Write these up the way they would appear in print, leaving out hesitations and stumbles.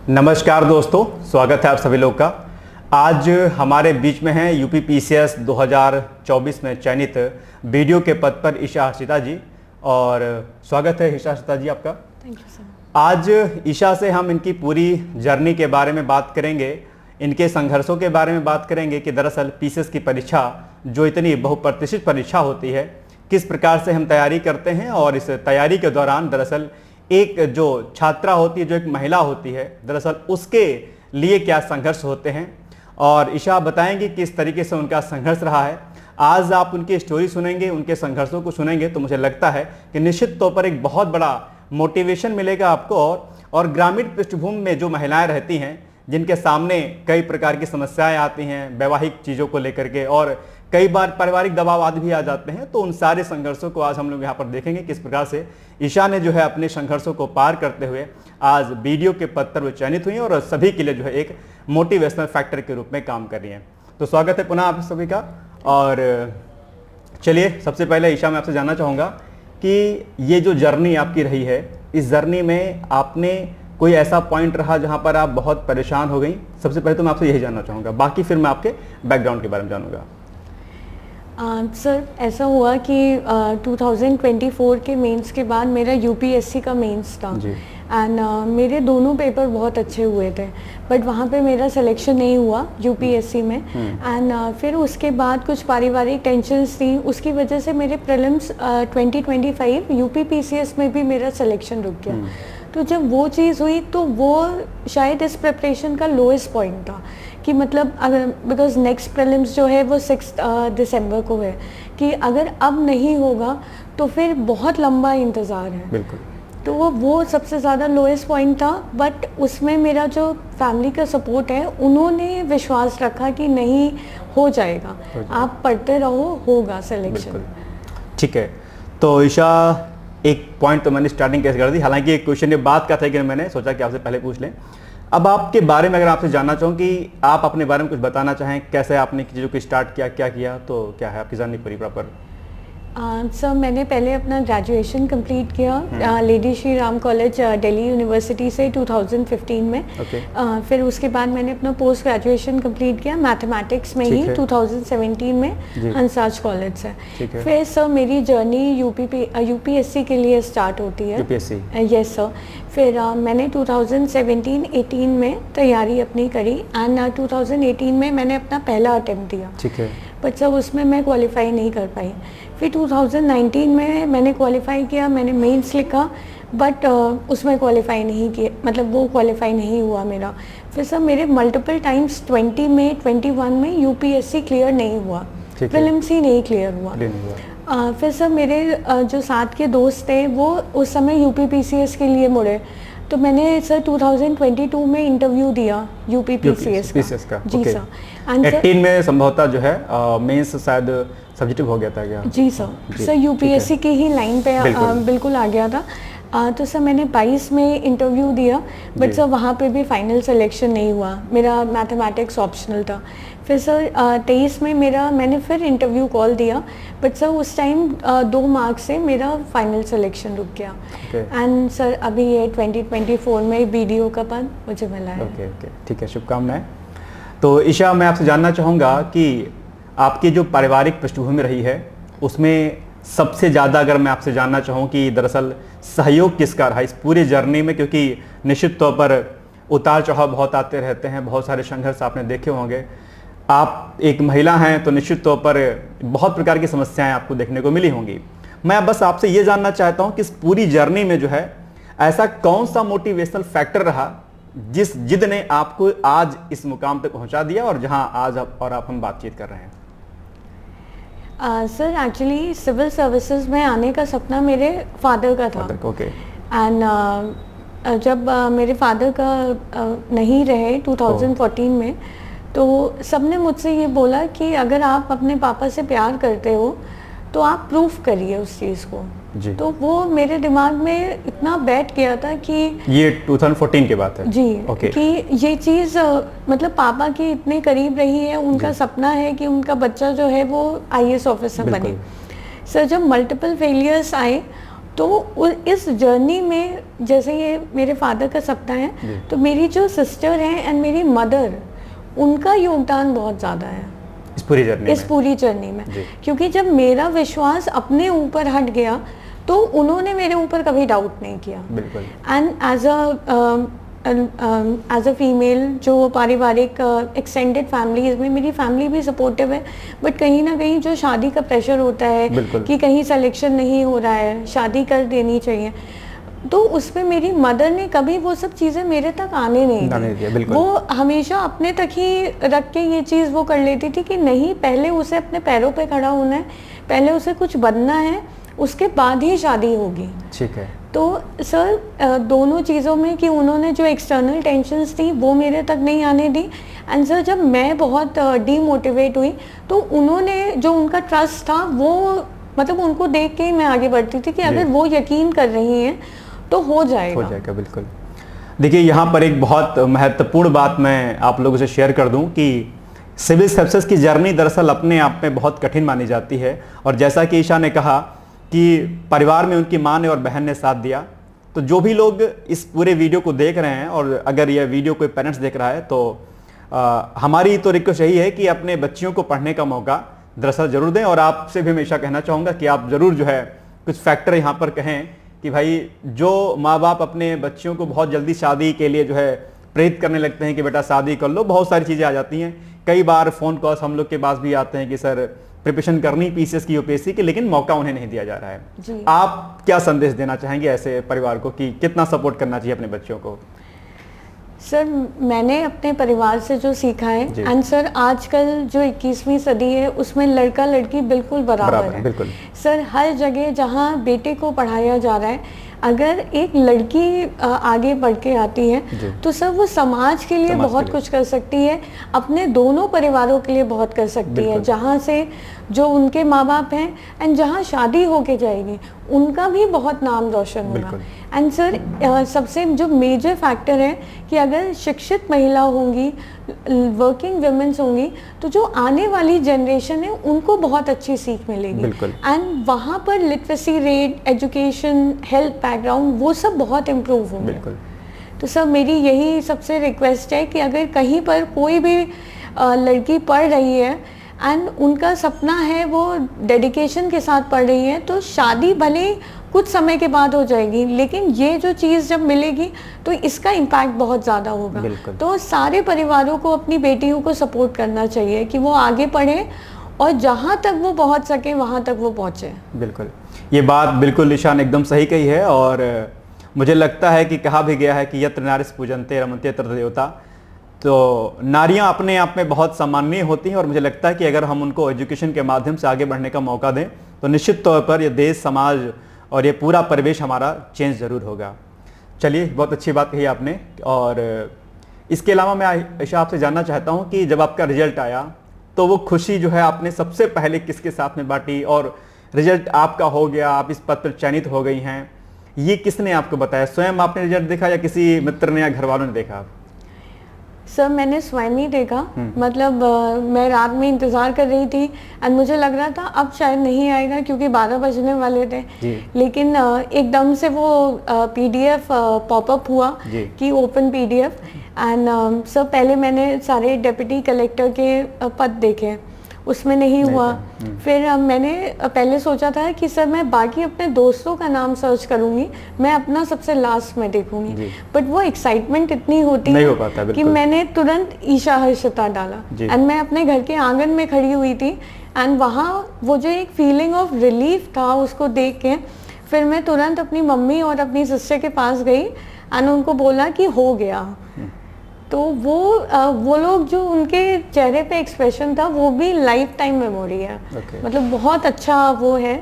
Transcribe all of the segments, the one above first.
नमस्कार दोस्तों, स्वागत है आप सभी लोग का। आज हमारे बीच में हैं यूपी पीसीएस 2024 में चयनित वीडियो के पद पर ईशा हर्षिता जी। और स्वागत है ईशा हर्षिता जी आपका। Thank you sir. आज ईशा से हम इनकी पूरी जर्नी के बारे में बात करेंगे, इनके संघर्षों के बारे में बात करेंगे कि दरअसल पीसीएस की परीक्षा जो इतनी बहुप्रतीक्षित परीक्षा होती है, किस प्रकार से हम तैयारी करते हैं और इस तैयारी के दौरान दरअसल एक जो छात्रा होती है, जो एक महिला होती है, दरअसल उसके लिए क्या संघर्ष होते हैं। और ईशा बताएंगे किस तरीके से उनका संघर्ष रहा है। आज आप उनकी स्टोरी सुनेंगे, उनके संघर्षों को सुनेंगे तो मुझे लगता है कि निश्चित तौर पर एक बहुत बड़ा मोटिवेशन मिलेगा आपको। और ग्रामीण पृष्ठभूमि में जो महिलाएं रहती हैं, जिनके सामने कई प्रकार की समस्याएं आती हैं वैवाहिक चीज़ों को लेकर के, और कई बार पारिवारिक दबाव आदि भी आ जाते हैं, तो उन सारे संघर्षों को आज हम लोग यहाँ पर देखेंगे किस प्रकार से ईशा ने जो है अपने संघर्षों को पार करते हुए आज वीडियो के पद पर वो चयनित हुई हैं और सभी के लिए जो है एक मोटिवेशनल फैक्टर के रूप में काम कर रही हैं। तो स्वागत है पुनः आप सभी का। और चलिए, सबसे पहले ईशा मैं आपसे जानना चाहूँगा कि ये जो जर्नी आपकी रही है, इस जर्नी में आपने कोई ऐसा पॉइंट रहा जहाँ पर आप बहुत परेशान हो गई? सबसे पहले तो मैं आपसे यही जानना चाहूँगा, बाकी फिर मैं आपके बैकग्राउंड के बारे में जानूँगा। सर ऐसा हुआ कि 2024 के मेंस के बाद मेरा यूपीएससी का मेंस था एंड मेरे दोनों पेपर बहुत अच्छे हुए थे, बट वहाँ पे मेरा सिलेक्शन नहीं हुआ यूपीएससी में। एंड फिर उसके बाद कुछ पारिवारिक टेंशन्स थी, उसकी वजह से मेरे प्रीलिम्स 2025 यूपी पीसीएस में भी मेरा सिलेक्शन रुक गया। तो जब वो चीज़ हुई तो वो शायद इस प्रिपरेशन का लोएस्ट पॉइंट था कि मतलब अगर बिकॉज नेक्स्ट प्रीलिम्स जो है वो 6 दिसंबर को है कि अगर अब नहीं होगा तो फिर बहुत लंबा इंतज़ार है। बिल्कुल। तो वो सबसे ज़्यादा लोएस्ट पॉइंट था, बट उसमें मेरा जो फैमिली का सपोर्ट है, उन्होंने विश्वास रखा कि नहीं हो जाएगा, आप पढ़ते रहो, होगा सिलेक्शन। ठीक है। तो ईशा, एक पॉइंट तो मैंने स्टार्टिंग कैसे कर दी, हालांकि एक क्वेश्चन ये बात का था कि मैंने सोचा कि आपसे पहले पूछ लें। अब आपके बारे में अगर आपसे जानना चाहूँ कि आप अपने बारे में कुछ बताना चाहें, कैसे आपने चीज़ों को स्टार्ट किया, क्या किया, तो क्या है आपकी जर्नी पूरी प्रॉपर? सर मैंने पहले अपना ग्रेजुएशन कंप्लीट किया lady Shri Ram college Delhi university से 2015 में। फिर उसके बाद मैंने अपना पोस्ट ग्रेजुएशन कंप्लीट किया मैथमेटिक्स में ही 2017 में हंसराज कॉलेज से। फिर सर मेरी जर्नी यूपीएससी के लिए स्टार्ट होती है। यूपीएससी? Yes sir. फिर मैंने 2017-18 में तैयारी अपनी करी एंड 2018 में मैंने अपना पहला अटेम्प्ट दिया। ठीक है। बट सब उसमें मैं क्वालिफाई नहीं कर पाई। फिर 2019 में मैंने क्वालिफाई किया, मैंने मेंस लिखा, बट उसमें क्वालिफाई नहीं किया, मतलब वो क्वालिफाई नहीं हुआ मेरा। फिर सब मेरे मल्टीपल टाइम्स 20 में 21 में यूपीएससी क्लियर नहीं हुआ, प्रीलिम्स ही नहीं क्लियर हुआ। फिर सब मेरे जो साथ के दोस्त थे वो उस समय यूपी पीसीएस के लिए मुड़े, तो मैंने सर 2022 में इंटरव्यू दिया यूपी पीसीएस का। जी सर। 18 में संभवतः जो है मेंस शायद सब्जेक्टिव हो गया था क्या? जी सर। सर यूपीएससी की ही लाइन पे बिल्कुल आ गया था। तो सर मैंने 22 में इंटरव्यू दिया, बट सर वहाँ पे भी फाइनल सिलेक्शन नहीं हुआ, मेरा मैथमेटिक्स ऑप्शनल था। फिर सर 23 में मैंने फिर इंटरव्यू कॉल दिया, बट सर उस टाइम 2 मार्क्स से मेरा फाइनल सिलेक्शन रुक गया। एंड सर अभी ये 2024 में वीडियो का पद मुझे मिला है। ओके, ठीक है, शुभकामनाएं। तो ईशा, मैं आपसे जानना चाहूँगा कि आपकी जो पारिवारिक पृष्ठभूमि रही है उसमें सबसे ज़्यादा अगर मैं आपसे जानना चाहूँ कि दरअसल सहयोग किसका रहा इस पूरी जर्नी में, क्योंकि निश्चित तौर पर उतार चढ़ाव बहुत आते रहते हैं, बहुत सारे संघर्ष आपने देखे होंगे। आप एक महिला हैं तो निश्चित तौर पर बहुत प्रकार की समस्याएं आपको देखने को मिली होंगी। मैं बस आपसे ये जानना चाहता हूँ कि इस पूरी जर्नी में जो है ऐसा कौन सा मोटिवेशनल फैक्टर रहा जिस जिद ने आपको आज इस मुकाम तक पहुँचा दिया और जहाँ आज आप हम बातचीत कर रहे हैं? सर एक्चुअली सिविल सर्विसेज में आने का सपना मेरे फादर का था। ओके। एंड जब मेरे फादर का नहीं रहे 2014 में, तो सबने मुझसे ये बोला कि अगर आप अपने पापा से प्यार करते हो तो आप प्रूफ करिए उस चीज़ को। जी। तो वो मेरे दिमाग में इतना बैठ गया था कि ये 2014 की बात है जी। कि ये चीज़ मतलब पापा के इतने करीब रही है, उनका सपना है कि उनका बच्चा जो है वो आईएएस ऑफिसर बने। सर जब मल्टीपल फेलियर्स आए तो इस जर्नी में जैसे ये मेरे फादर का सपना है, तो मेरी जो सिस्टर है एंड मेरी मदर, उनका योगदान बहुत ज़्यादा है इस पूरी जर्नी में। क्योंकि जब मेरा विश्वास अपने ऊपर हट गया तो उन्होंने मेरे ऊपर कभी डाउट नहीं किया। एंड एज अ फीमेल जो पारिवारिक एक्सटेंडेड फैमिलीज में मेरी फैमिली भी सपोर्टिव है, बट कहीं ना कहीं जो शादी का प्रेशर होता है कि कहीं सिलेक्शन नहीं हो रहा है, शादी कर देनी चाहिए, तो उसमें मेरी मदर ने कभी वो सब चीज़ें मेरे तक आने नहीं दी। वो हमेशा अपने तक ही रख के ये चीज़ वो कर लेती थी कि नहीं, पहले उसे अपने पैरों पे खड़ा होना है, पहले उसे कुछ बनना है, उसके बाद ही शादी होगी। ठीक है। तो सर दोनों चीज़ों में कि उन्होंने जो एक्सटर्नल टेंशन्स थी वो मेरे तक नहीं आने दी। एंड सर जब मैं बहुत डीमोटिवेट हुई तो उन्होंने जो उनका ट्रस्ट था वो मतलब उनको देख के ही मैं आगे बढ़ती थी कि अगर वो यकीन कर रही हैं तो हो जाएगा। बिल्कुल। देखिए यहाँ पर एक बहुत महत्वपूर्ण बात मैं आप लोगों से शेयर कर दूं कि सिविल सर्विसेज की जर्नी दरअसल अपने आप में बहुत कठिन मानी जाती है। और जैसा कि ईशा ने कहा कि परिवार में उनकी माँ ने और बहन ने साथ दिया, तो जो भी लोग इस पूरे वीडियो को देख रहे हैं और अगर यह वीडियो कोई पेरेंट्स देख रहा है तो हमारी तो रिक्वेस्ट यही है कि अपने बच्चियों को पढ़ने का मौका दरअसल जरूर दें। और आपसे भी हमेशा कहना चाहूँगा कि आप ज़रूर जो है कुछ फैक्टर यहाँ पर कहें कि भाई जो माँ बाप अपने बच्चियों को बहुत जल्दी शादी के लिए जो है प्रेरित करने लगते हैं कि बेटा शादी कर लो, बहुत सारी चीज़ें आ जाती हैं। कई बार फ़ोन कॉल्स हम लोग के पास भी आते हैं कि सर प्रिपरेशन करनी पीसीएस की यूपीएससी की, लेकिन मौका उन्हें नहीं दिया जा रहा है। आप क्या संदेश देना चाहेंगे ऐसे परिवार को कि कितना सपोर्ट करना चाहिए अपने बच्चों को? सर मैंने अपने परिवार से जो सीखा है, एंड सर आजकल जो 21वीं सदी है उसमें लड़का लड़की बिल्कुल बराबर है। बिल्कुल। सर हर जगह जहाँ बेटे को पढ़ाया जा रहा है, अगर एक लड़की आगे बढ़ के आती है तो सर वो समाज के लिए बहुत कुछ कर सकती है, अपने दोनों परिवारों के लिए बहुत कर सकती है। जहाँ से जो उनके माँ बाप हैं एंड जहाँ शादी होके जाएगी उनका भी बहुत नाम रोशन होगा। एंड सर सबसे जो मेजर फैक्टर है कि अगर शिक्षित महिला होंगी, वर्किंग वुमेन्स होंगी, तो जो आने वाली जनरेशन है उनको बहुत अच्छी सीख मिलेगी। एंड वहाँ पर literacy rate, education, health background वो सब बहुत इम्प्रूव होंगे। तो सर मेरी यही सबसे रिक्वेस्ट है कि अगर कहीं पर कोई भी लड़की पढ़ रही है एंड उनका सपना है, वो डेडिकेशन के साथ पढ़ रही है, तो शादी भले कुछ समय के बाद हो जाएगी, लेकिन ये जो चीज़ जब मिलेगी तो इसका इम्पैक्ट बहुत ज़्यादा होगा। तो सारे परिवारों को अपनी बेटियों को सपोर्ट करना चाहिए कि वो आगे पढ़े और जहाँ तक वो पहुँच सके वहाँ तक वो पहुँचे। बिल्कुल, ये बात बिल्कुल ईशा ने एकदम सही कही है। और मुझे लगता है कि कहा भी गया है कि यत्र नारीः पूजन्ते रमन्ते तत्र देवता, तो नारियां अपने आप में बहुत सम्माननीय होती हैं। और मुझे लगता है कि अगर हम उनको एजुकेशन के माध्यम से आगे बढ़ने का मौका दें तो निश्चित तौर पर ये देश, समाज और ये पूरा परिवेश हमारा चेंज ज़रूर होगा। चलिए, बहुत अच्छी बात कही आपने। और इसके अलावा मैं ईशा आपसे जानना चाहता हूँ कि जब आपका रिजल्ट आया तो वो खुशी जो है आपने सबसे पहले किसके साथ में बांटी, और रिजल्ट आपका हो गया, आप इस पद पर चयनित हो गई हैं, ये किसने आपको बताया? स्वयं आपने रिजल्ट देखा या किसी मित्र ने या घर वालों ने देखा? सर मैंने स्वयं ही देखा। मतलब मैं रात में इंतज़ार कर रही थी एंड मुझे लग रहा था अब शायद नहीं आएगा क्योंकि 12 बजने वाले थे, लेकिन एकदम से वो पीडीएफ पॉपअप हुआ कि ओपन पीडीएफ। एंड सर पहले मैंने सारे डिप्टी कलेक्टर के पद देखे, उसमें नहीं हुआ। फिर मैंने पहले सोचा था कि सर मैं बाकी अपने दोस्तों का नाम सर्च करूंगी, मैं अपना सबसे लास्ट में देखूंगी, बट वो एक्साइटमेंट इतनी होती है कि मैंने तुरंत ईशा हर्षिता डाला एंड मैं अपने घर के आंगन में खड़ी हुई थी। एंड वहाँ वो जो एक फीलिंग ऑफ रिलीफ था उसको देख के फिर मैं तुरंत अपनी मम्मी और अपनी सिस्टर के पास गई एंड उनको बोला कि हो गया। तो वो लोग जो उनके चेहरे पे एक्सप्रेशन था वो भी लाइफ टाइम मेमोरी है। मतलब बहुत अच्छा वो है।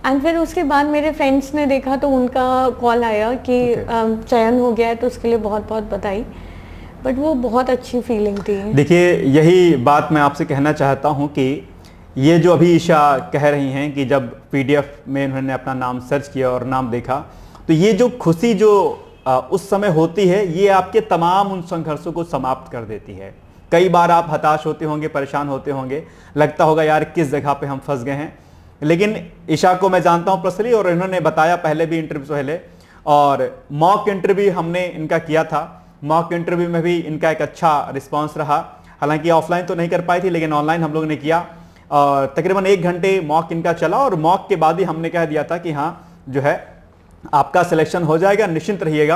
एंड फिर उसके बाद मेरे फ्रेंड्स ने देखा तो उनका कॉल आया कि चयन हो गया है, तो उसके लिए बहुत बहुत बधाई। बट वो बहुत अच्छी फीलिंग थी। देखिए, यही बात मैं आपसे कहना चाहता हूँ कि ये जो अभी ईशा कह रही हैं कि जब पीडीएफ में उन्होंने अपना नाम सर्च किया और नाम देखा, तो ये जो खुशी जो उस समय होती है, ये आपके तमाम उन संघर्षों को समाप्त कर देती है। कई बार आप हताश होते होंगे, परेशान होते होंगे, लगता होगा यार किस जगह पे हम फंस गए हैं, लेकिन ईशा को मैं जानता हूं पर्सनली, और इन्होंने बताया पहले भी इंटरव्यू से पहले, और मॉक इंटरव्यू हमने इनका किया था। मॉक इंटरव्यू में भी इनका एक अच्छा रिस्पांस रहा। हालांकि ऑफलाइन तो नहीं कर पाई थी, लेकिन ऑनलाइन हम लोगों ने किया, और तकरीबन 1 घंटे मॉक इनका चला, और मॉक के बाद ही हमने कह दिया था कि हाँ जो है आपका सिलेक्शन हो जाएगा, निश्चिंत रहिएगा।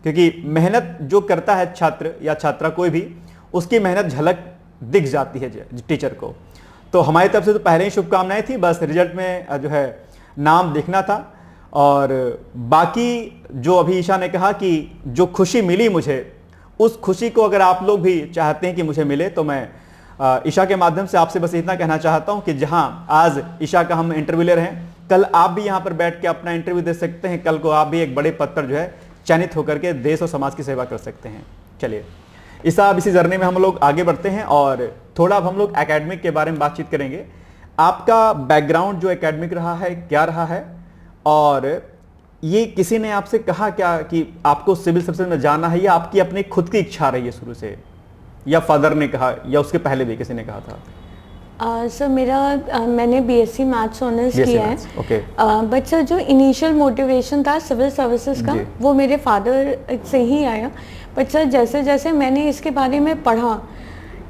क्योंकि मेहनत जो करता है छात्र या छात्रा कोई भी, उसकी मेहनत झलक दिख जाती है टीचर को। तो हमारी तरफ से तो पहले ही शुभकामनाएं थी, बस रिजल्ट में जो है नाम देखना था। और बाकी जो अभी ईशा ने कहा कि जो खुशी मिली मुझे, उस खुशी को अगर आप लोग भी चाहते हैं कि मुझे मिले, तो मैं ईशा के माध्यम से आपसे बस इतना कहना चाहता हूं कि जहां आज ईशा का हम इंटरव्यू ले रहे हैं, कल आप भी यहां पर बैठ के अपना इंटरव्यू दे सकते हैं। कल को आप भी एक बड़े पद पर जो है चयनित होकर के देश और समाज की सेवा कर सकते हैं। चलिए ईशा, अब इसी जर्नी में हम लोग आगे बढ़ते हैं, और थोड़ा अब हम लोग एकेडमिक के बारे में बातचीत करेंगे। आपका बैकग्राउंड जो एकेडमिक रहा है, क्या रहा है, और ये किसी ने आपसे कहा क्या कि आपको सिविल सर्विसेज में जाना है, या आपकी अपनी खुद की इच्छा रही है शुरू से, या फादर ने कहा, या उसके पहले भी किसी ने कहा था? सर मैंने बीएससी मैथ्स ऑनर्स किया है। ओके। बट सर जो इनिशियल मोटिवेशन था सिविल सर्विसेज का, वो मेरे फादर से ही आया। बट सर जैसे जैसे मैंने इसके बारे में पढ़ा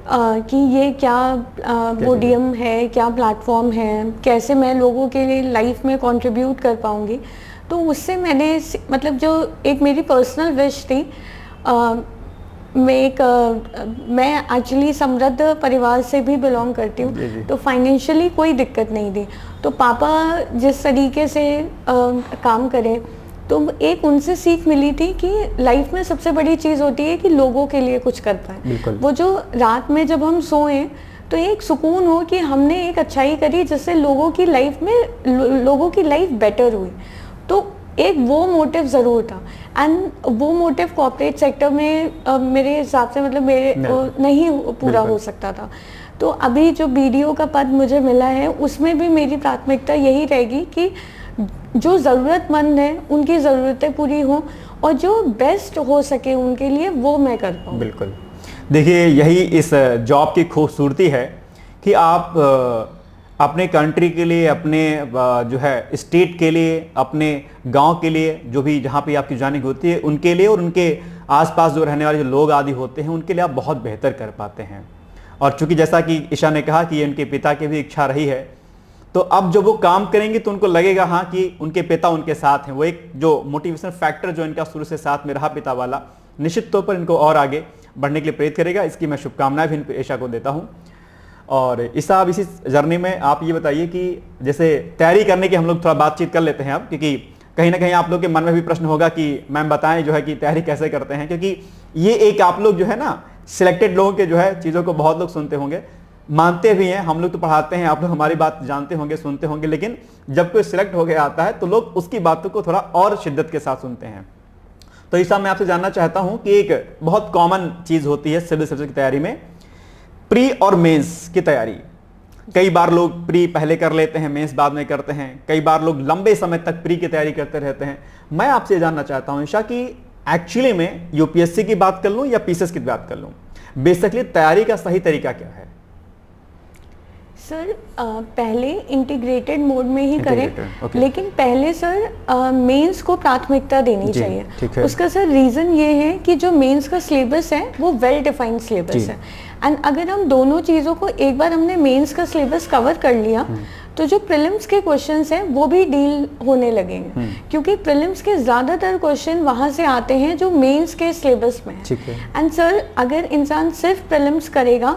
कि ये क्या पोडियम है, क्या प्लेटफॉर्म है, कैसे मैं लोगों के लिए लाइफ में कंट्रीब्यूट कर पाऊंगी, तो उससे मैंने मतलब जो एक मेरी पर्सनल विश थी, मैं एक्चुअली समृद्ध परिवार से भी बिलोंग करती हूँ, तो फाइनेंशियली कोई दिक्कत नहीं थी। तो पापा जिस तरीके से काम करें, तो एक उनसे सीख मिली थी कि लाइफ में सबसे बड़ी चीज़ होती है कि लोगों के लिए कुछ कर पाए। वो जो रात में जब हम सोएं तो एक सुकून हो कि हमने एक अच्छाई करी जिससे लोगों की लाइफ बेटर हुई। तो एक वो मोटिव ज़रूर था, एंड वो मोटिव कॉर्पोरेट सेक्टर में मेरे हिसाब से मतलब नहीं पूरा हो सकता था। तो अभी जो बीडीओ का पद मुझे मिला है, उसमें भी मेरी प्राथमिकता यही रहेगी कि जो ज़रूरतमंद है उनकी ज़रूरतें पूरी हों, और जो बेस्ट हो सके उनके लिए वो मैं कर पाऊँ। बिल्कुल। देखिए, यही इस जॉब की खूबसूरती है कि आप अपने कंट्री के लिए, अपने जो है स्टेट के लिए, अपने गांव के लिए, जो भी जहां पे आपकी जॉइनिंग होती है उनके लिए, और उनके आसपास जो रहने वाले जो लोग आदि होते हैं उनके लिए आप बहुत बेहतर कर पाते हैं। और चूंकि जैसा कि ईशा ने कहा कि ये उनके पिता की भी इच्छा रही है, तो अब जब वो काम करेंगे तो उनको लगेगा हाँ कि उनके पिता उनके साथ हैं। वो एक जो मोटिवेशन फैक्टर जो इनका शुरू से साथ में रहा पिता वाला, निश्चित तौर पर इनको और आगे बढ़ने के लिए प्रेरित करेगा। इसकी मैं शुभकामनाएं भी ईशा को देता हूँ। और ईशा, अब इसी जर्नी में आप ये बताइए कि जैसे तैयारी करने की हम लोग थोड़ा बातचीत कर लेते हैं अब, क्योंकि कहीं ना कहीं आप लोग के मन में भी प्रश्न होगा कि मैम बताएं जो है कि तैयारी कैसे करते हैं, क्योंकि ये एक आप लोग जो है ना सिलेक्टेड लोगों के जो है चीज़ों को बहुत लोग सुनते होंगे, मानते भी हैं। हम लोग तो पढ़ाते हैं, आप लोग हमारी बात जानते होंगे, सुनते होंगे, लेकिन जब कोई सिलेक्ट हो गया आता है तो लोग उसकी बातों को थोड़ा और शिद्दत के साथ सुनते हैं। तो ईशा, मैं आपसे जानना चाहता हूं कि एक बहुत कॉमन चीज होती है सिविल सर्विस की तैयारी में, प्री और मेंस की तैयारी। कई बार लोग प्री पहले कर लेते हैं, मेंस बाद में करते हैं। कई बार लोग लंबे समय तक प्री की तैयारी करते रहते हैं। मैं आपसे जानना चाहता हूं ईशा कि एक्चुअली में यूपीएससी की बात कर लूं या पीसीएस की बात कर लूं, बेसिकली तैयारी का सही तरीका क्या है? सर पहले इंटीग्रेटेड मोड में ही करें, लेकिन पहले सर मेंस को प्राथमिकता देनी चाहिए। उसका सर रीज़न ये है कि जो मेंस का सिलेबस है वो वेल डिफाइंड सिलेबस है, एंड अगर हम दोनों चीज़ों को एक बार हमने मेंस का सिलेबस कवर कर लिया तो जो प्रीलिम्स के क्वेश्चंस हैं वो भी डील होने लगेंगे, क्योंकि प्रीलिम्स के ज़्यादातर क्वेश्चन वहाँ से आते हैं जो मेंस के सिलेबस में है। एंड सर अगर इंसान सिर्फ प्रीलिम्स करेगा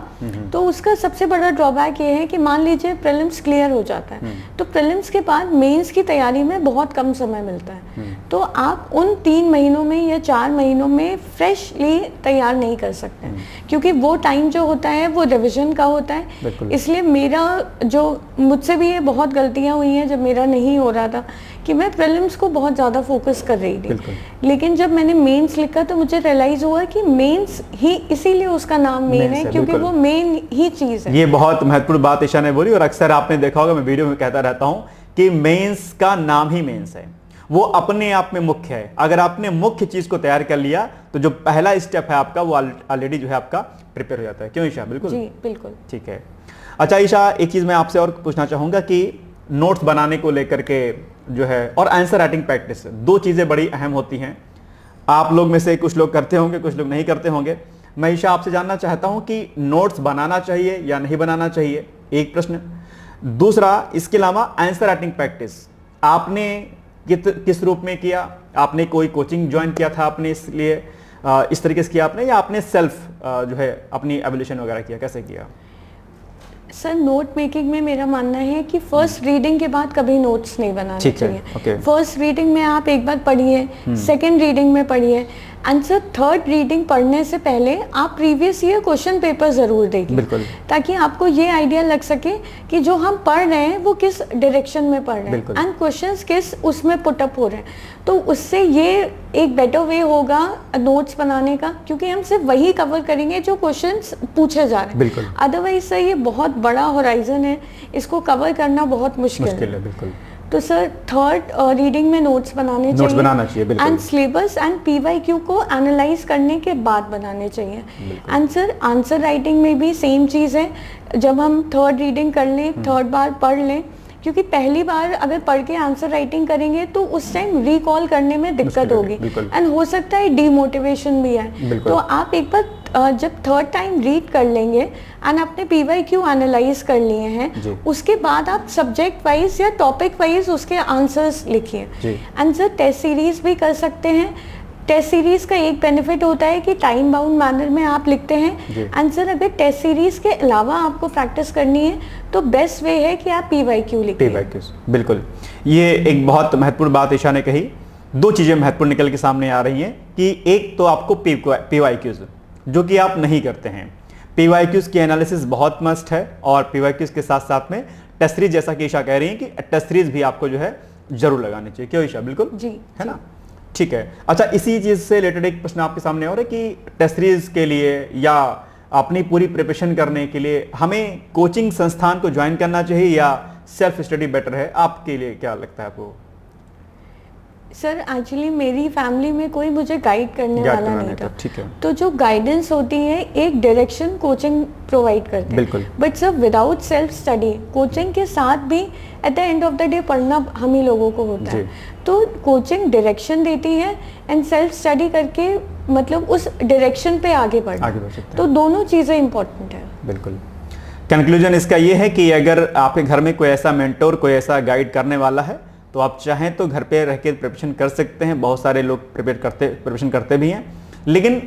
तो उसका सबसे बड़ा ड्रॉबैक ये है कि मान लीजिए प्रीलिम्स क्लियर हो जाता है तो प्रीलिम्स के बाद मेंस की तैयारी में बहुत कम समय मिलता है, तो आप उन 3 महीनों में या 4 महीनों में फ्रेशली तैयार नहीं कर सकते, क्योंकि वो टाइम जो होता है वो रिविजन का होता है। इसलिए मेरा जो मुझसे भी ये बहुत गलतियां हुई हैं जब मेरा नहीं हो रहा था कि मैं प्रीलिम्स को बहुत ज़्यादा फोकस कर रही थी, लेकिन जब मैंने मेंस लिखा तो मुझे रियलाइज हुआ कि मेंस ही इसीलिए उसका नाम मेन है, क्योंकि वो मेन ही चीज़ है। ये बहुत महत्वपूर्ण बात ईशा ने बोली, और अक्सर आपने देखा होगा, मैं वीडियो में कहता रहता हूँ कि मेंस का नाम ही मेंस है, वो अपने आप में मुख्य है। अगर आपने मुख्य चीज को तैयार कर लिया तो जो पहला स्टेप है आपका वो ऑलरेडी जो है आपका प्रिपेयर हो जाता है। क्यों ईशा? बिल्कुल जी बिल्कुल ठीक है। अच्छा ईशा, एक चीज मैं आपसे और पूछना चाहूंगा कि नोट्स बनाने को लेकर के जो है, और आंसर राइटिंग प्रैक्टिस, दो चीज़ें बड़ी अहम होती हैं। आप लोग में से कुछ लोग करते होंगे, कुछ लोग नहीं करते होंगे। मैं ईशा आपसे जानना चाहता हूं कि नोट्स बनाना चाहिए या नहीं बनाना चाहिए, एक प्रश्न। दूसरा, इसके अलावा आंसर राइटिंग प्रैक्टिस आपने किस रूप में किया? आपने कोई कोचिंग ज्वाइन किया था आपने इसलिए इस तरीके से किया आपने, या आपने सेल्फ जो है अपनी एवोल्यूशन वगैरह किया, कैसे किया? सर, नोट मेकिंग में मेरा मानना है कि फर्स्ट रीडिंग के बाद कभी नोट्स नहीं बनाने चाहिए। फर्स्ट रीडिंग में आप एक बार पढ़िए, सेकंड रीडिंग में पढ़िए, एंड सर थर्ड रीडिंग पढ़ने से पहले आप प्रीवियस ईयर क्वेश्चन पेपर ज़रूर देखिए, ताकि आपको ये आइडिया लग सके कि जो हम पढ़ रहे हैं वो किस डायरेक्शन में पढ़ रहे हैं एंड क्वेश्चंस किस उसमें पुटअप हो रहे हैं। तो उससे ये एक बेटर वे होगा नोट्स बनाने का, क्योंकि हम सिर्फ वही कवर करेंगे जो क्वेश्चंस पूछे जा रहे हैं। अदरवाइज सर ये बहुत बड़ा होराइजन है, इसको कवर करना बहुत मुश्किल है। बिल्कुल। तो सर थर्ड रीडिंग में नोट्स बनाना चाहिए एंड सिलेबस एंड पीवाईक्यू को एनालाइज करने के बाद बनाने चाहिए। एंड सर आंसर राइटिंग में भी सेम चीज़ है, जब हम थर्ड रीडिंग कर लें, थर्ड बार पढ़ लें, क्योंकि पहली बार अगर पढ़ के आंसर राइटिंग करेंगे तो उस टाइम रिकॉल करने में दिक्कत होगी एंड हो सकता है डीमोटिवेशन भी आए। तो आप एक बार जब थर्ड टाइम रीड कर लेंगे एंड आपने पीवाईक्यू एनालाइज कर लिए हैं, उसके बाद आप सब्जेक्ट वाइज या टॉपिक वाइज उसके आंसर्स लिखिए। एंड सर टेस्ट सीरीज भी कर सकते हैं। टेस्ट सीरीज का एक बेनिफिट होता है कि टाइम बाउंड मैनर में आप लिखते हैं। एंड सर अगर टेस्ट सीरीज के अलावा आपको प्रैक्टिस करनी है तो बेस्ट वे है कि आप पीवाईक्यू लिखिए। बिल्कुल, ये एक बहुत महत्वपूर्ण बात ईशा ने कही। दो चीजें महत्वपूर्ण निकल के सामने आ रही हैं कि एक तो आपको पीवाईक्यूज जो कि आप नहीं करते हैं, पीवाईक्यूज की एनालिसिस बहुत मस्ट है, और पीवाईक्यूज के साथ साथ में टेस्ट सीरीज, जैसा कि ईशा कह रही है कि टेस्ट सीरीज भी आपको जो है जरूर लगानी चाहिए। क्यों ईशा? बिल्कुल जी, है ना? ठीक है। अच्छा, इसी चीज से रिलेटेड एक प्रश्न आपके सामने और है कि टेस्ट सीरीज के लिए या अपनी पूरी प्रिपरेशन करने के लिए हमें कोचिंग संस्थान को ज्वाइन करना चाहिए या सेल्फ स्टडी बेटर है? आपके लिए क्या लगता है आपको? सर एक्चुअली मेरी फैमिली में कोई मुझे गाइड करने वाला नहीं था। ठीक है। तो जो गाइडेंस होती है, एक डायरेक्शन कोचिंग प्रोवाइड करते हैं, but sir without self study coaching के साथ भी at the end of the day पढ़ना हम ही लोगों को होता है। तो कोचिंग डायरेक्शन देती है एंड सेल्फ स्टडी करके मतलब उस डायरेक्शन पे आगे बढ़ सकते हैं। तो दोनों चीज़ें इंपॉर्टेंट है। बिल्कुल। कंक्लूजन इसका ये है कि अगर आपके घर में कोई ऐसा मेंटोर, कोई ऐसा गाइड करने वाला है तो आप चाहें तो घर पे रह के प्रिपरेशन कर सकते हैं। बहुत सारे लोग प्रिपरेशन करते भी हैं, लेकिन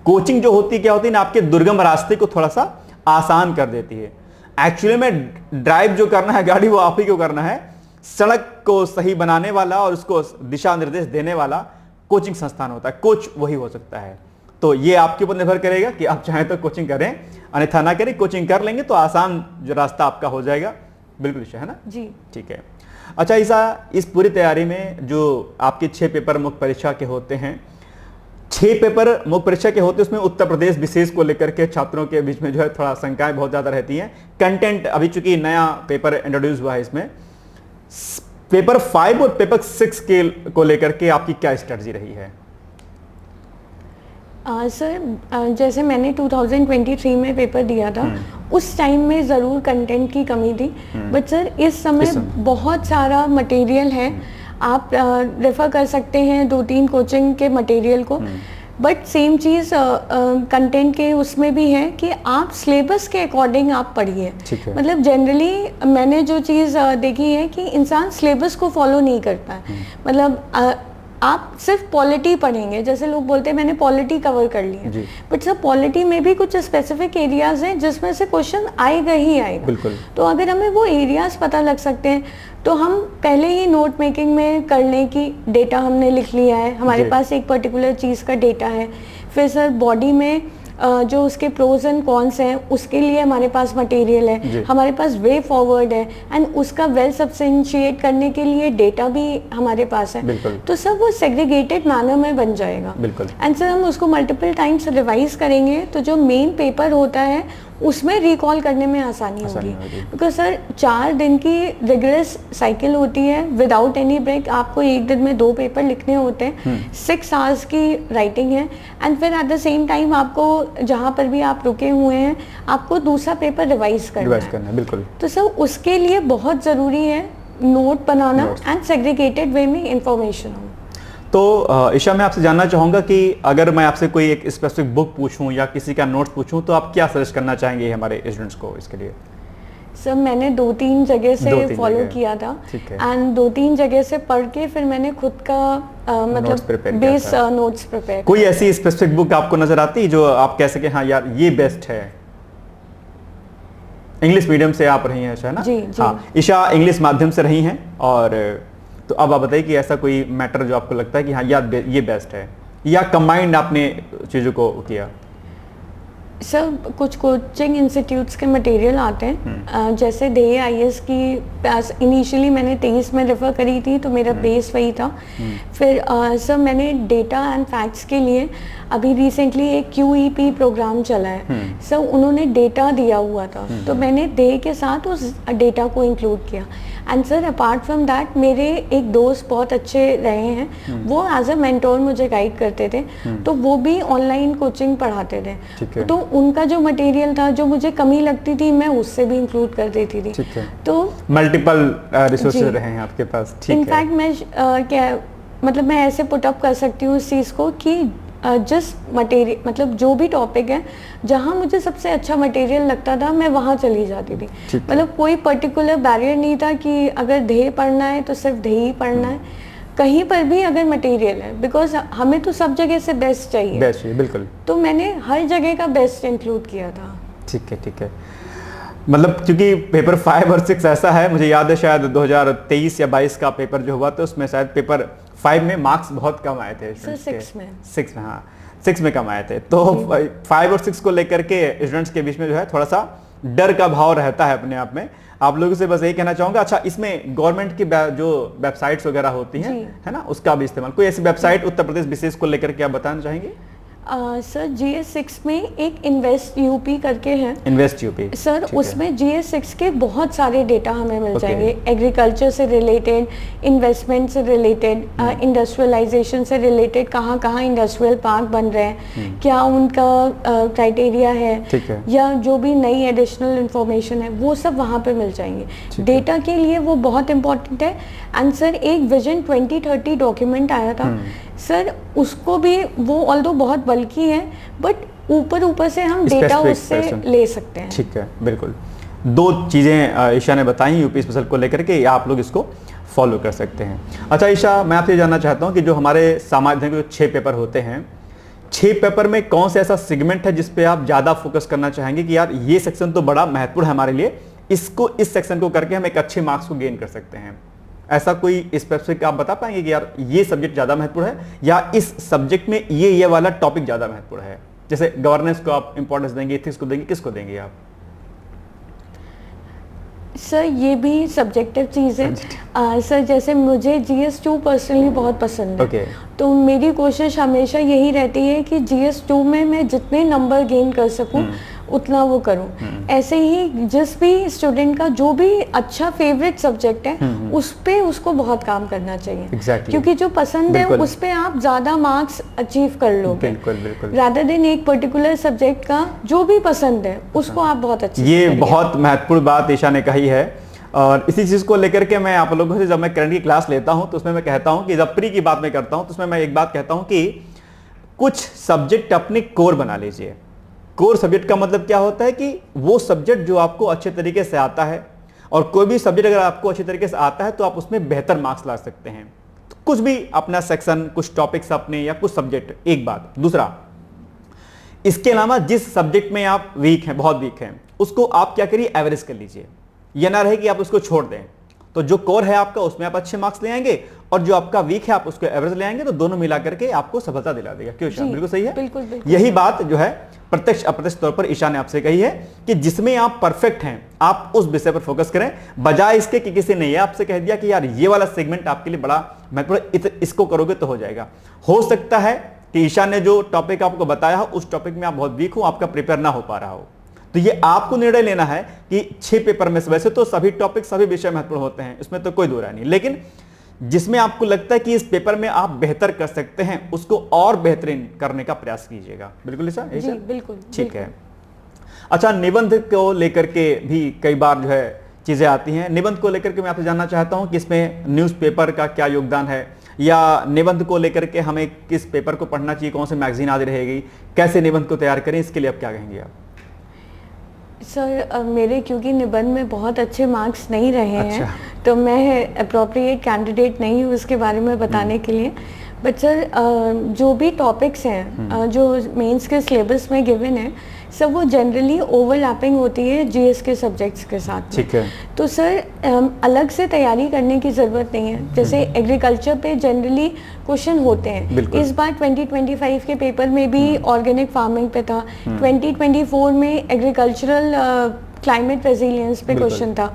कोचिंग जो होती क्या होती है ना, आपके दुर्गम रास्ते को थोड़ा सा आसान कर देती है। एक्चुअली में ड्राइव जो करना है गाड़ी वो आप ही को करना है। सड़क को सही बनाने वाला और उसको दिशा निर्देश देने वाला कोचिंग संस्थान होता है, कोच वही हो सकता है। तो ये आपके ऊपर निर्भर करेगा कि आप चाहें तो कोचिंग करें, अन्यथा ना करें। कोचिंग कर लेंगे तो आसान जो रास्ता आपका हो जाएगा। बिल्कुल है ना जी? ठीक है। अच्छा ईशा, इस पूरी तैयारी में जो आपके 6 पेपर मुख्य परीक्षा के होते हैं, 6 पेपर मुख्य परीक्षा के होते हैं, उसमें उत्तर प्रदेश विशेष को लेकर के छात्रों के बीच में जो है थोड़ा शंकाएं बहुत ज़्यादा रहती हैं। कंटेंट अभी चूंकि नया पेपर इंट्रोड्यूस हुआ है, इसमें पेपर 5 और पेपर 6 के को लेकर के आपकी क्या स्ट्रेटजी रही है? सर जैसे मैंने 2023 में पेपर दिया था, उस टाइम में ज़रूर कंटेंट की कमी थी, बट सर इस समय बहुत सारा मटेरियल है। आप रेफ़र कर सकते हैं 2-3 कोचिंग के मटेरियल को, बट सेम चीज़ कंटेंट के उसमें भी है कि आप सिलेबस के अकॉर्डिंग आप पढ़िए। मतलब जनरली मैंने जो चीज़ देखी है कि इंसान सिलेबस को फॉलो नहीं करता है। मतलब आप सिर्फ पॉलिटी पढ़ेंगे, जैसे लोग बोलते हैं मैंने पॉलिटी कवर कर ली है, बट सर पॉलिटी में भी कुछ स्पेसिफिक एरियाज हैं जिसमें से क्वेश्चन आएगा ही आएगा। तो अगर हमें वो एरियाज पता लग सकते हैं तो हम पहले ही नोट मेकिंग में करने की डेटा हमने लिख लिया है, हमारे पास एक पर्टिकुलर चीज़ का डेटा है। फिर सर बॉडी में जो उसके प्रोज एंड कॉन्स हैं उसके लिए हमारे पास मटेरियल है, हमारे पास वे फॉरवर्ड है, एंड उसका वेल सब्सटेंशिएट करने के लिए डेटा भी हमारे पास है। तो सब वो सेग्रीगेटेड मैनर में बन जाएगा। एंड सर हम उसको मल्टीपल टाइम्स रिवाइज करेंगे तो जो मेन पेपर होता है उसमें रिकॉल करने में आसानी होगी। बिकॉज सर 4 दिन की रिगरस साइकिल होती है विदाउट एनी ब्रेक। आपको एक दिन में 2 पेपर लिखने होते हैं, 6 आवर्स की राइटिंग है, एंड फिर एट द सेम टाइम आपको जहाँ पर भी आप रुके हुए हैं आपको दूसरा पेपर रिवाइज करना है। बिल्कुल। तो सर उसके लिए बहुत ज़रूरी है नोट बनाना एंड सेग्रीगेटेड वे में इंफॉर्मेशन हो। तो ईशा, मैं आपसे जानना चाहूँगा कि अगर मैं आपसे कोई एक स्पेसिफिक बुक पूछूं या किसी का नोट्स पूछूं तो आप क्या सजेस्ट करना चाहेंगे हमारे स्टूडेंट्स को इसके लिए? सर मैंने 2-3 जगह से फॉलो किया था एंड 2-3 जगह से पढ़ के फिर मैंने खुद का मतलब बेस नोट्स प्रिपेयर। कोई ऐसी स्पेसिफिक बुक आपको नजर आती जो आप कह सके हाँ यार ये बेस्ट है? इंग्लिश मीडियम से आप रही हैं, है ना? जी, जी। हाँ, ईशा इंग्लिश माध्यम से रही हैं, और तो अब आप बताइए कि ऐसा कोई मैटर जो आपको लगता है कि हाँ यार ये बेस्ट है, या कंबाइंड आपने चीज़ों को किया? सर कुछ कोचिंग इंस्टीट्यूट्स के मटेरियल आते हैं, जैसे DA IAS की इनिशियली मैंने 23 में रेफ़र करी थी, तो मेरा बेस वही था। फिर सर मैंने डेटा एंड फैक्ट्स के लिए अभी रिसेंटली एक QEP प्रोग्राम चला है सर, उन्होंने डेटा दिया हुआ था, तो मैंने DA के साथ उस डेटा को इंक्लूड किया। And sir apart from that मेरे एक दोस्त बहुत अच्छे रहे हैं, वो एज अ मेंटोर मुझे गाइड करते थे, तो वो भी ऑनलाइन कोचिंग पढ़ाते थे, तो उनका जो मटेरियल था जो मुझे कमी लगती थी मैं उससे भी इंक्लूड कर देती थी। तो मल्टीपल रिसोर्सेज रहे हैं आपके पास। इनफैक्ट मैं क्या मतलब मैं ऐसे पुट अप कर सकती हूँ इस चीज़ को कि जस्ट मटेरियल मतलब जो भी टॉपिक है जहाँ मुझे सबसे अच्छा मटेरियल लगता था मैं वहाँ चली जाती थी। मतलब कोई पर्टिकुलर बैरियर नहीं था कि अगर ध्येय पढ़ना है तो सिर्फ ध्येय ही पढ़ना है, कहीं पर भी अगर मटेरियल है, बिकॉज हमें तो सब जगह से बेस्ट चाहिए। बेस्ट बिल्कुल। तो मैंने हर जगह का बेस्ट इंक्लूड किया था। ठीक है, ठीक है। मतलब क्योंकि पेपर 5 और 6 ऐसा है, मुझे याद है शायद 2023 या 22 का पेपर जो हुआ था उसमें शायद पेपर 5 में मार्क्स बहुत कम आए थे। 6 में 6 में हाँ 6 में कम आए थे। तो 5 और 6 को लेकर के स्टूडेंट्स के बीच में जो है थोड़ा सा डर का भाव रहता है अपने आप में। आप लोगों से बस यही कहना चाहूंगा, अच्छा इसमें गवर्नमेंट की जो वेबसाइट्स वगैरह होती हैं है ना, उसका भी इस्तेमाल, कोई ऐसी वेबसाइट उत्तर प्रदेश विशेष को लेकर के आप बताना चाहेंगे? सर GS6 में एक इन्वेस्ट यूपी करके है, इन्वेस्ट यूपी सर, उसमें GS6 के बहुत सारे डेटा हमें मिल जाएंगे, एग्रीकल्चर से रिलेटेड, इन्वेस्टमेंट से रिलेटेड, इंडस्ट्रियलाइजेशन से रिलेटेड, कहाँ कहाँ इंडस्ट्रियल पार्क बन रहे हैं, क्या उनका क्राइटेरिया है, या जो भी नई एडिशनल इंफॉर्मेशन है वो सब वहाँ पे मिल जाएंगे। डेटा के लिए वो बहुत इंपॉर्टेंट है। एंड सर एक विजन 2030 डॉक्यूमेंट आया था सर, उसको भी वो ऑल्दो बहुत बल्कि है बट ऊपर से हम डेटा उससे ले सकते हैं। ठीक है, बिल्कुल। 2 चीज़ें ईशा ने बताई यूपी स्पेशल को लेकर के, आप लोग इसको फॉलो कर सकते हैं। अच्छा ईशा, मैं आपसे जानना चाहता हूं कि जो हमारे सामान्य के 6 पेपर होते हैं, 6 पेपर में कौन सा ऐसा सेगमेंट है जिस पे आप ज़्यादा फोकस करना चाहेंगे कि यार ये सेक्शन तो बड़ा महत्वपूर्ण है हमारे लिए, इसको इस सेक्शन को करके हम एक अच्छे मार्क्स को गेन कर सकते हैं? ऐसा कोई स्पेसिफिक आप बता पाएंगे कि यार ये सब्जेक्ट ज्यादा महत्वपूर्ण है, या इस सब्जेक्ट में ये वाला टॉपिक ज्यादा महत्वपूर्ण है? जैसे गवर्नेंस को आप इंपॉर्टेंस देंगे, एथिक्स को देंगे, किसको देंगे आप? सर ये भी सब्जेक्टिव चीज़ है। सर जैसे मुझे GS2 पर्सनली बहुत पसंद है, तो मेरी कोशिश हमेशा यही रहती है कि GS2 में मैं जितने नंबर गेन कर सकूं उतना वो करूं। ऐसे ही जिस भी स्टूडेंट का जो भी अच्छा फेवरेट सब्जेक्ट है उस पे उसको बहुत काम करना चाहिए, क्योंकि जो पसंद है उस पे आप ज्यादा मार्क्स अचीव कर लोगे, रादर देन एक पर्टिकुलर सब्जेक्ट का जो भी पसंद है उसको आप बहुत अच्छे। ये बहुत महत्वपूर्ण बात ईशा ने कही है, और इसी चीज को लेकर के मैं आप लोगों से जब मैं करंट की क्लास लेता हूं तो उसमें मैं कहता हूं कि जब प्री की बात मैं करता हूं तो उसमें मैं एक बात कहता हूं कि कुछ सब्जेक्ट अपने कोर बना लीजिए। कोर सब्जेक्ट का मतलब क्या होता है कि वो सब्जेक्ट जो आपको अच्छे तरीके से आता है, और कोई भी सब्जेक्ट अगर आपको अच्छे तरीके से आता है तो आप उसमें बेहतर मार्क्स ला सकते हैं। तो कुछ भी अपना सेक्शन, कुछ टॉपिक्स अपने, या कुछ सब्जेक्ट, एक बात। दूसरा, इसके अलावा जिस सब्जेक्ट में आप वीक हैं, बहुत वीक हैं, उसको आप क्या करिए, एवरेज कर लीजिए। यह ना रहे कि आप उसको छोड़ दें। तो जो कोर है आपका उसमें आप अच्छे मार्क्स ले आएंगे, और जो आपका वीक है आप उसको एवरेज ले आएंगे, तो दोनों मिला करके आपको सफलता दिला देगा। क्यों ईशा? बिल्कुल सही है। बिल्कुल। यही बात जो है प्रत्यक्ष अप्रत्यक्ष तौर पर ईशा ने आपसे कही है कि जिसमें आप परफेक्ट हैं आप उस विषय पर फोकस करें, बजाय इसके कि किसी ने आपसे कह दिया कि यार ये वाला सेगमेंट आपके लिए बड़ा महत्वपूर्ण, इसको करोगे तो हो जाएगा। हो सकता है कि ईशा ने जो टॉपिक आपको बताया हो उस टॉपिक में आप बहुत वीक हो, आपका प्रिपेयर ना हो पा रहा हो, तो ये आपको निर्णय लेना है कि 6 पेपर में से, वैसे तो सभी टॉपिक, सभी विषय महत्वपूर्ण होते हैं, इसमें तो कोई दो राय नहीं, लेकिन जिसमें आपको लगता है कि इस पेपर में आप बेहतर कर सकते हैं उसको और बेहतरीन करने का प्रयास कीजिएगा। बिल्कुल ईशा? जी बिल्कुल। ठीक है। अच्छा, निबंध को लेकर के भी कई बार जो है चीज़ें आती हैं। निबंध को लेकर के मैं आपसे जानना चाहता हूँ कि इसमें न्यूज़पेपर का क्या योगदान है, या निबंध को लेकर के हमें किस पेपर को पढ़ना चाहिए, कौन सी मैगजीन आदि रहेगी, कैसे निबंध को तैयार करें, इसके लिए आप क्या कहेंगे आप? सर मेरे क्योंकि निबंध में बहुत अच्छे मार्क्स नहीं रहे हैं, तो मैं अप्रोप्रिएट कैंडिडेट नहीं हूँ उसके बारे में बताने के लिए। बट सर जो भी टॉपिक्स हैं जो मेंस के सिलेबस में गिवन है, सब वो जनरली ओवरलैपिंग होती है जीएस के सब्जेक्ट्स के साथ। ठीक है। तो सर अलग से तैयारी करने की ज़रूरत नहीं है। जैसे एग्रीकल्चर पे जनरली क्वेश्चन होते हैं, इस बार 2025 के पेपर में भी ऑर्गेनिक फार्मिंग पे था, 2024 में एग्रीकल्चरल क्लाइमेट रेजिलियंस पे क्वेश्चन था।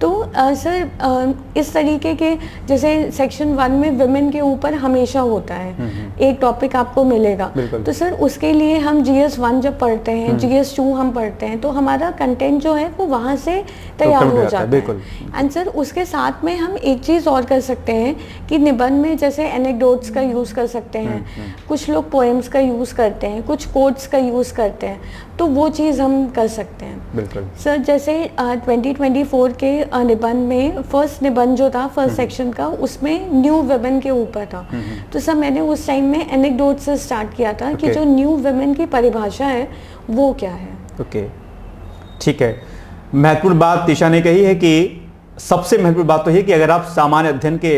तो सर इस तरीके के, जैसे सेक्शन 1 में विमेन के ऊपर हमेशा होता है एक टॉपिक आपको मिलेगा, तो सर उसके लिए हम GS 1 जब पढ़ते हैं, GS 2 हम पढ़ते हैं, तो हमारा कंटेंट जो है वो वहाँ से तैयार हो जाता है। एंड सर उसके साथ में हम एक चीज़ और कर सकते हैं कि निबंध में जैसे एनेक्डोट्स का यूज़ कर सकते हैं, कुछ लोग पोएम्स का यूज़ करते हैं, कुछ कोट्स का यूज़ करते हैं, तो वो चीज़ हम कर सकते हैं। बिल्कुल सर जैसे 2024 के निबंध में फर्स्ट निबंध जो था फर्स्ट सेक्शन का, उसमें न्यू वुमेन के ऊपर था। तो सर मैंने उस टाइम में एनेक्डोट से स्टार्ट किया था कि जो न्यू वुमेन की परिभाषा है वो क्या है। ओके, ठीक है। महत्वपूर्ण बात तीशा ने कही है कि सबसे महत्वपूर्ण बात तो है कि अगर आप सामान्य अध्ययन के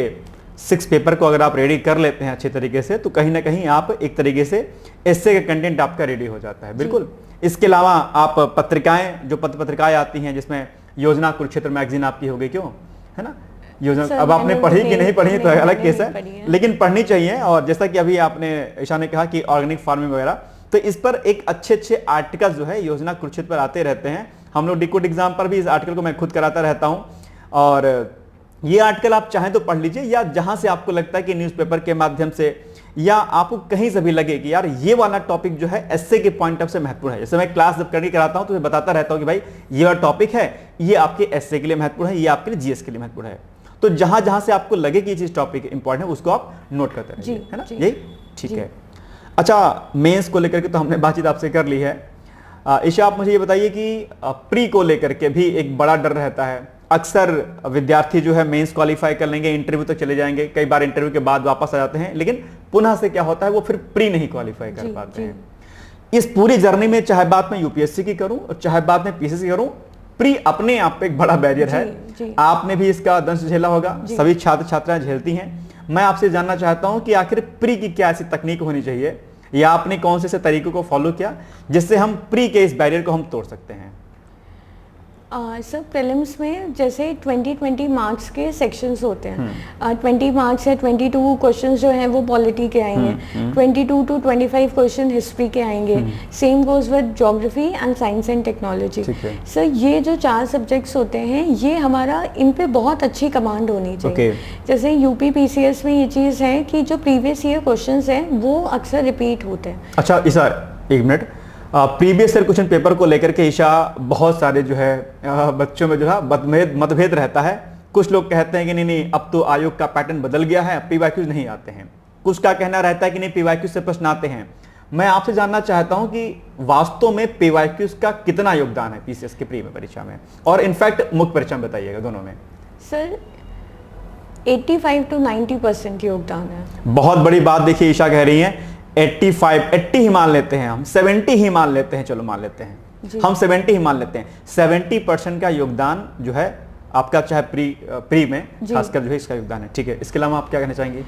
6 पेपर को अगर आप रेडी कर लेते हैं अच्छे तरीके से, तो कहीं ना कहीं आप एक तरीके से एस्से का कंटेंट आपका रेडी हो जाता है। बिल्कुल। इसके अलावा आप पत्रिकाएं, जो पत्रिकाएं आती हैं, जिसमें योजना कुरुक्षेत्र मैगजीन आपकी हो गई, क्यों, है ना, योजना। अब आपने पढ़ी कि नहीं पढ़ी तो अलग केस है, लेकिन पढ़नी चाहिए। और जैसा कि अभी आपने ईशा ने कहा कि ऑर्गेनिक फार्मिंग वगैरह, तो इस पर एक अच्छे आर्टिकल जो है योजना कुरुक्षेत्र पर आते रहते हैं। हम लोग डिकोड एग्जाम पर भी इस आर्टिकल को मैं खुद कराता रहता हूँ, और ये आर्टिकल आप चाहें तो पढ़ लीजिए, या जहां से आपको लगता है कि न्यूज़पेपर के माध्यम से या आपको कहीं से भी लगे कि यार ये वाला टॉपिक जो है एस्से के पॉइंट ऑफ से महत्वपूर्ण है। जैसे मैं क्लास जब करके कराता हूं तो मैं बताता रहता हूं कि भाई ये वाला टॉपिक है, ये आपके एस्से के लिए महत्वपूर्ण है, ये आपके लिए जीएस के लिए महत्वपूर्ण है। तो जहां जहां से आपको लगे कि ये चीज टॉपिक इंपॉर्टेंट है, उसको आप नोट करते रहिए, है ना, यही ठीक है। अच्छा, मेंस को लेकर के तो हमने बातचीत आपसे कर ली है। ईशा, आप मुझे ये बताइए कि प्री को लेकर के भी एक बड़ा डर रहता है। अक्सर विद्यार्थी जो है मेंस क्वालिफाई कर लेंगे, इंटरव्यू तक चले जाएंगे, कई बार इंटरव्यू के बाद वापस आ जाते हैं, लेकिन पुनः से क्या होता है, वो फिर प्री नहीं क्वालिफाई कर पाते हैं। इस पूरी जर्नी में चाहे बात मैं यूपीएससी की करूं और चाहे बात मैं पीसीएस की करूं, प्री अपने आप पे एक बड़ा बैरियर है। आपने भी इसका दंश झेला होगा, सभी छात्र छात्राएं झेलती हैं। मैं आपसे जानना चाहता हूं कि आखिर प्री की क्या ऐसी तकनीक होनी चाहिए, या आपने कौन से तरीकों को फॉलो किया जिससे हम प्री के इस बैरियर को हम तोड़ सकते हैं? सर प्रीलिम्स में जैसे 20 मार्क्स के सेक्शंस होते हैं, 20 मार्क्स या 22 क्वेश्चंस जो हैं वो पॉलिटी के आएंगे, 22 to 25 क्वेश्चन हिस्ट्री के आएंगे। Same goes with geography and science and technology. Sir ये जो 4 सब्जेक्ट्स होते हैं, ये हमारा इन पे बहुत अच्छी कमांड होनी चाहिए। जैसे यूपी पीसीएस में ये चीज़ है कि जो प्रीवियस ईयर क्वेश्चन हैं वो अक्सर रिपीट होते हैं। अच्छा ईशा, एक minute, previous year question paper को लेकर के ईशा बहुत सारे जो है बच्चों में जो है मतभेद रहता है। कुछ लोग कहते हैं कि नहीं अब तो आयोग का पैटर्न बदल गया है, पीवाईक्यूज नहीं आते हैं। कुछ का कहना रहता है कि नहीं पीवाईक्यूज से प्रश्न आते हैं। मैं आपसे जानना चाहता हूं कि वास्तव में पीवाईक्यूज का कितना योगदान है पीसीएस की प्री में परीक्षा में, और इनफैक्ट मुख्य परीक्षा में बताइएगा, दोनों में। सर 85 to 90% योगदान है। बहुत बड़ी बात देखिए ईशा कह रही है 80 ही मान लेते हैं हम, 70 ही मान लेते हैं, चलो मान लेते हैं हम 70 ही मान लेते हैं। 70% का योगदान जो है आपका, चाहे प्री में खासकर जो है इसका योगदान है। ठीक है, इसके अलावा आप क्या कहना चाहेंगे?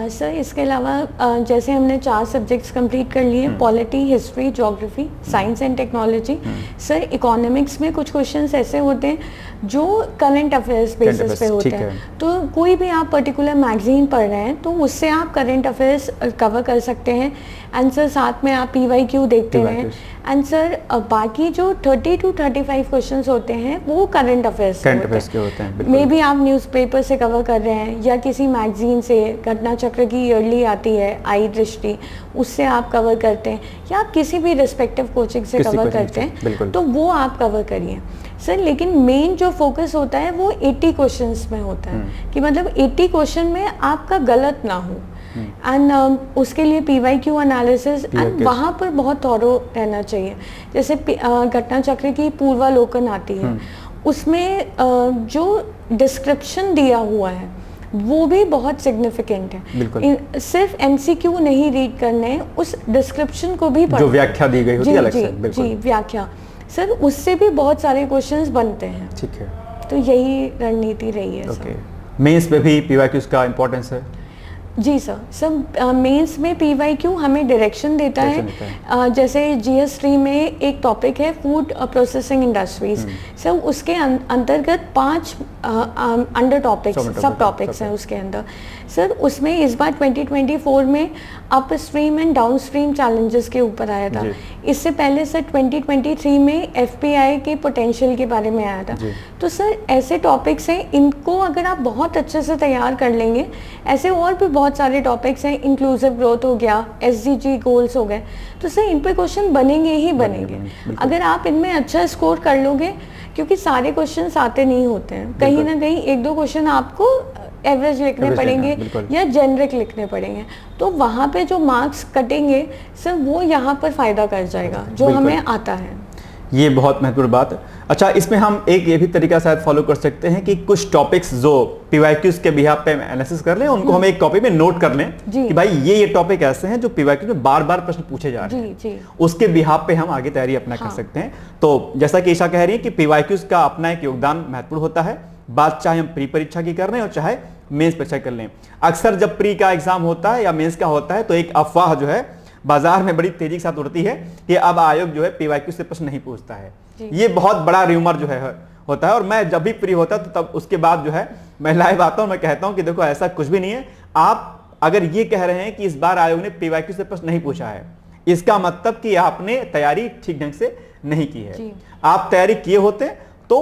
सर इसके अलावा जैसे हमने 4 सब्जेक्ट्स कंप्लीट कर लिए, polity, history, geography, science and technology. Sir economics में कुछ क्वेश्चंस ऐसे होते हैं जो करंट अफेयर्स बेसिस पे होते हैं। तो कोई भी आप पर्टिकुलर मैगजीन पढ़ रहे हैं तो उससे आप करंट अफेयर्स कवर कर सकते हैं। एंड सर साथ में आप PYQ देखते रहें। एंड सर बाकी जो 30 to 35 क्वेश्चंस होते हैं वो करंट अफेयर्स के होते हैं। मे बी आप न्यूज़पेपर से कवर कर रहे हैं या किसी मैगजीन से, घटना चक्र की ईयरली आती है, आई दृष्टि, उससे आप कवर करते हैं, या आप किसी भी रिस्पेक्टिव कोचिंग से कवर करते हैं, तो वो आप कवर करिए सर। लेकिन मेन जो फोकस होता है वो 80 क्वेश्चंस में होता है कि मतलब 80 क्वेश्चन में आपका गलत ना हो। एंड उसके लिए PYQ एनालिसिस एंड वहाँ पर बहुत थॉरो रहना चाहिए। जैसे घटना चक्र की पूर्वालोकन आती है, उसमें जो डिस्क्रिप्शन दिया हुआ है वो भी बहुत सिग्निफिकेंट है। सिर्फ एमसीक्यू नहीं रीड करने हैं, उस डिस्क्रिप्शन को भी जो व्याख्या दी गई होती है अलग से। बिल्कुल जी, व्याख्या सर, उससे भी बहुत सारे क्वेश्चंस बनते हैं। ठीक है, तो यही रणनीति रही है। ओके, मेंस पे भी पीवाईक्यूज का इंपॉर्टेंस है? जी सर मेंस में पीवाईक्यू हमें डायरेक्शन देता है। जैसे जीएस 3 में एक टॉपिक है फूड प्रोसेसिंग इंडस्ट्रीज सर, उसके अंतर्गत 5 अंडर टॉपिक्स, सब टॉपिक्स हैं उसके अंदर सर। उसमें इस बार 2024 में up stream and down stream challenges के ऊपर आया था। इससे पहले सर 2023 में एफपीआई के पोटेंशियल के बारे में आया था। तो सर ऐसे टॉपिक्स हैं, इनको अगर आप बहुत अच्छे से तैयार कर लेंगे, ऐसे और भी बहुत सारे टॉपिक्स हैं, इंक्लूसिव ग्रोथ हो गया, एसडीजी गोल्स हो गए, तो सर इन पे क्वेश्चन बनेंगे ही बनेंगे अगर आप इनमें अच्छा स्कोर कर लोगे, क्योंकि सारे क्वेश्चन आते नहीं होते हैं। कहीं ना कहीं 1-2 क्वेश्चन आपको एवरेज लिखने पड़ेंगे या जेनरिक लिखने पड़ेंगे, तो वहाँ पे जो मार्क्स कटेंगे सर वो यहाँ पर फायदा कर जाएगा जो हमें आता है। ये बहुत महत्वपूर्ण बात है। अच्छा, इसमें हम एक ये भी तरीका शायद फॉलो कर सकते हैं कि कुछ टॉपिक्स जो पीवाईक्यूज के बिहाफ पे एनालिसिस कर लें, उनको हम एक कॉपी में नोट कर लें कि भाई ये टॉपिक ऐसे हैं जो पीवाईक्यूज में बार बार प्रश्न पूछे जा रहे हैं। उसके बिहाफ पे हम आगे तैयारी अपना कर सकते हैं। तो जैसा कि ईशा कह रही है कि पीवाईक्यूज का अपना एक योगदान महत्वपूर्ण होता है, बात चाहे हम प्री परीक्षा की कर रहे हैं और चाहे मेंस परीक्षा कर लें। अक्सर जब प्री का एग्जाम होता है या मेंस का होता है तो एक अफवाह जो है बाजार में बड़ी तेजी के साथ उड़ती है कि अब आयोग जो है पीवाईक्यू से प्रश्न नहीं पूछता है। ये बहुत बड़ा र्यूमर जो है होता है, और मैं जब भी प्री होता तो तब उसके बाद जो है मैं लाइव आता हूं, मैं कहता हूं कि देखो ऐसा कुछ भी नहीं है। आप अगर ये कह रहे हैं कि इस बार आयोग ने पीवाईक्यू से प्रश्न नहीं पूछा है, इसका मतलब कि आपने तैयारी ठीक ढंग से नहीं की है। आप तैयारी किए होते तो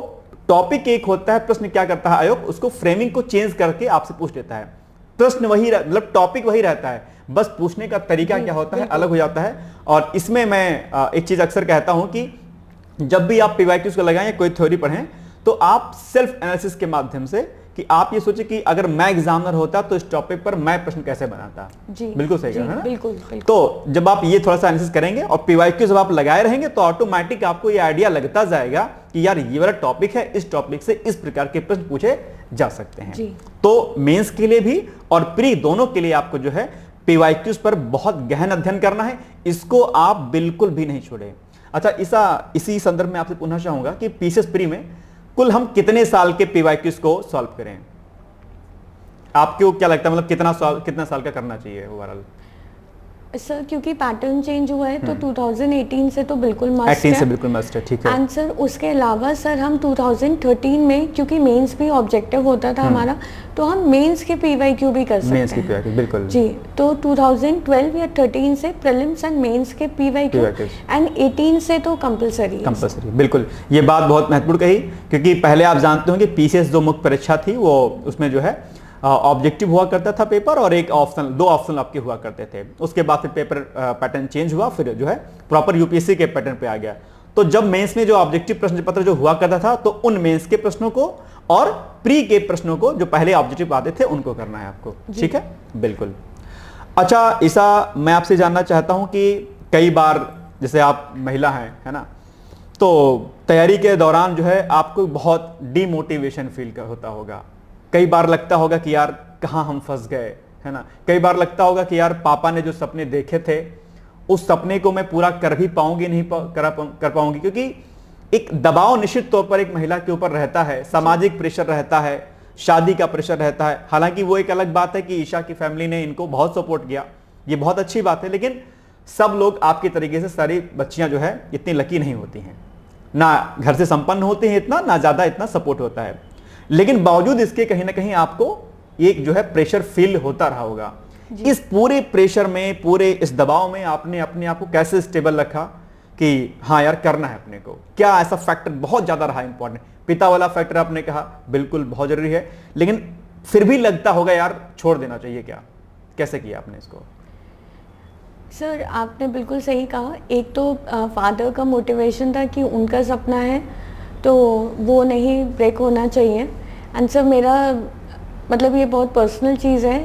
टॉपिक एक होता है, प्रश्न क्या करता है आयोग, उसको फ्रेमिंग को चेंज करके आपसे पूछ लेता है। प्रश्न वही मतलब टॉपिक वही रहता है, बस पूछने का तरीका क्या होता है अलग हो जाता है। और इसमें मैं एक चीज अक्सर कहता हूं कि जब भी आप पीवाईक्यूज को लगाएं, कोई थ्योरी पढ़ें, तो आप सेल्फ एनालिसिस के माध्यम से कि आप ये सोचे कि अगर मैं एग्जामिनर होता तो इस टॉपिक पर मैं प्रश्न कैसे बनाता। बिल्कुल सही कहा है ना? बिल्कुल। तो जब आप ये थोड़ा सा एनालिसिस करेंगे और पीवाईक्यू जब आप लगाए रहेंगे तो ऑटोमेटिक आपको ये आइडिया लगता जाएगा कि यार ये वाला टॉपिक है, इस टॉपिक से इस प्रकार के प्रश्न पूछे जा सकते हैं। तो मेंस के लिए भी और प्री दोनों के लिए आपको जो है पीवाईक्यूज पर बहुत गहन अध्ययन करना है, इसको आप बिल्कुल भी नहीं छोड़े। अच्छा, इसी संदर्भ में आपसे पूछना चाहूंगा कि पीसीएस प्री में कुल हम कितने साल के पीवाईक्यूज को सॉल्व करें? आपको क्या लगता है, मतलब कितना साल का करना चाहिए ओवरऑल? सर क्योंकि पैटर्न चेंज हुआ है तो 2018 से तो बिल्कुल मस्ट है। 18 से बिल्कुल मस्ट है, ठीक है। एंड सर उसके अलावा सर हम 2013 में, क्योंकि मेंस भी ऑब्जेक्टिव होता था हमारा, तो हम मेंस के पीवाईक्यू भी कर सकते हैं। मेंस के पीवाईक्यू बिल्कुल जी। तो 2012 या 13 से प्रीलिम्स एंड मेंस के पीवाईक्यू एंड 18 से तो कंपलसरी। बिल्कुल, ये बात बहुत महत्वपूर्ण कही, क्योंकि पहले आप जानते हो कि पीसीएस जो मुख्य परीक्षा थी वो उसमें जो है ऑब्जेक्टिव हुआ करता था पेपर, और एक ऑप्शनल, 2 ऑप्शनल आपके हुआ करते थे। उसके बाद फिर पेपर पैटर्न चेंज हुआ, फिर जो है प्रॉपर यूपीएससी के पैटर्न पे आ गया। तो जब मेंस में जो ऑब्जेक्टिव प्रश्न पत्र जो हुआ करता था, तो उन मेंस के प्रश्नों को और प्री के प्रश्नों को जो पहले ऑब्जेक्टिव आते थे उनको करना है आपको, ठीक है? बिल्कुल। अच्छा ईशा, मैं आपसे जानना चाहता हूं कि कई बार जैसे आप महिला हैं, है ना, तो तैयारी के दौरान जो है आपको बहुत डीमोटिवेशन फील होता होगा। कई बार लगता होगा कि यार कहाँ हम फंस गए, है ना। कई बार लगता होगा कि यार पापा ने जो सपने देखे थे उस सपने को मैं पूरा कर भी पाऊंगी नहीं कर पाऊंगी, क्योंकि एक दबाव निश्चित तौर पर एक महिला के ऊपर रहता है, सामाजिक प्रेशर रहता है, शादी का प्रेशर रहता है। हालांकि वो एक अलग बात है कि ईशा की फैमिली ने इनको बहुत सपोर्ट किया, ये बहुत अच्छी बात है, लेकिन सब लोग आपके तरीके से, सारी बच्चियां जो है इतनी लकी नहीं होती हैं, ना घर से संपन्न होते हैं इतना, ना ज्यादा इतना सपोर्ट होता है। लेकिन बावजूद इसके कहीं ना कहीं आपको एक जो है प्रेशर फील होता रहा होगा। इस पूरे प्रेशर में, पूरे इस दबाव में आपने अपने आप को कैसे स्टेबल रखा कि हाँ यार करना है अपने को? क्या ऐसा फैक्टर बहुत ज्यादा रहा इंपॉर्टेंट? पिता वाला फैक्टर आपने कहा बिल्कुल बहुत जरूरी है, लेकिन फिर भी लगता होगा यार छोड़ देना चाहिए, क्या कैसे किया आपने इसको? सर आपने बिल्कुल सही कहा। एक तो फादर का मोटिवेशन था कि उनका सपना है तो वो नहीं ब्रेक होना चाहिए। एंड सर मेरा मतलब ये बहुत पर्सनल चीज़ है।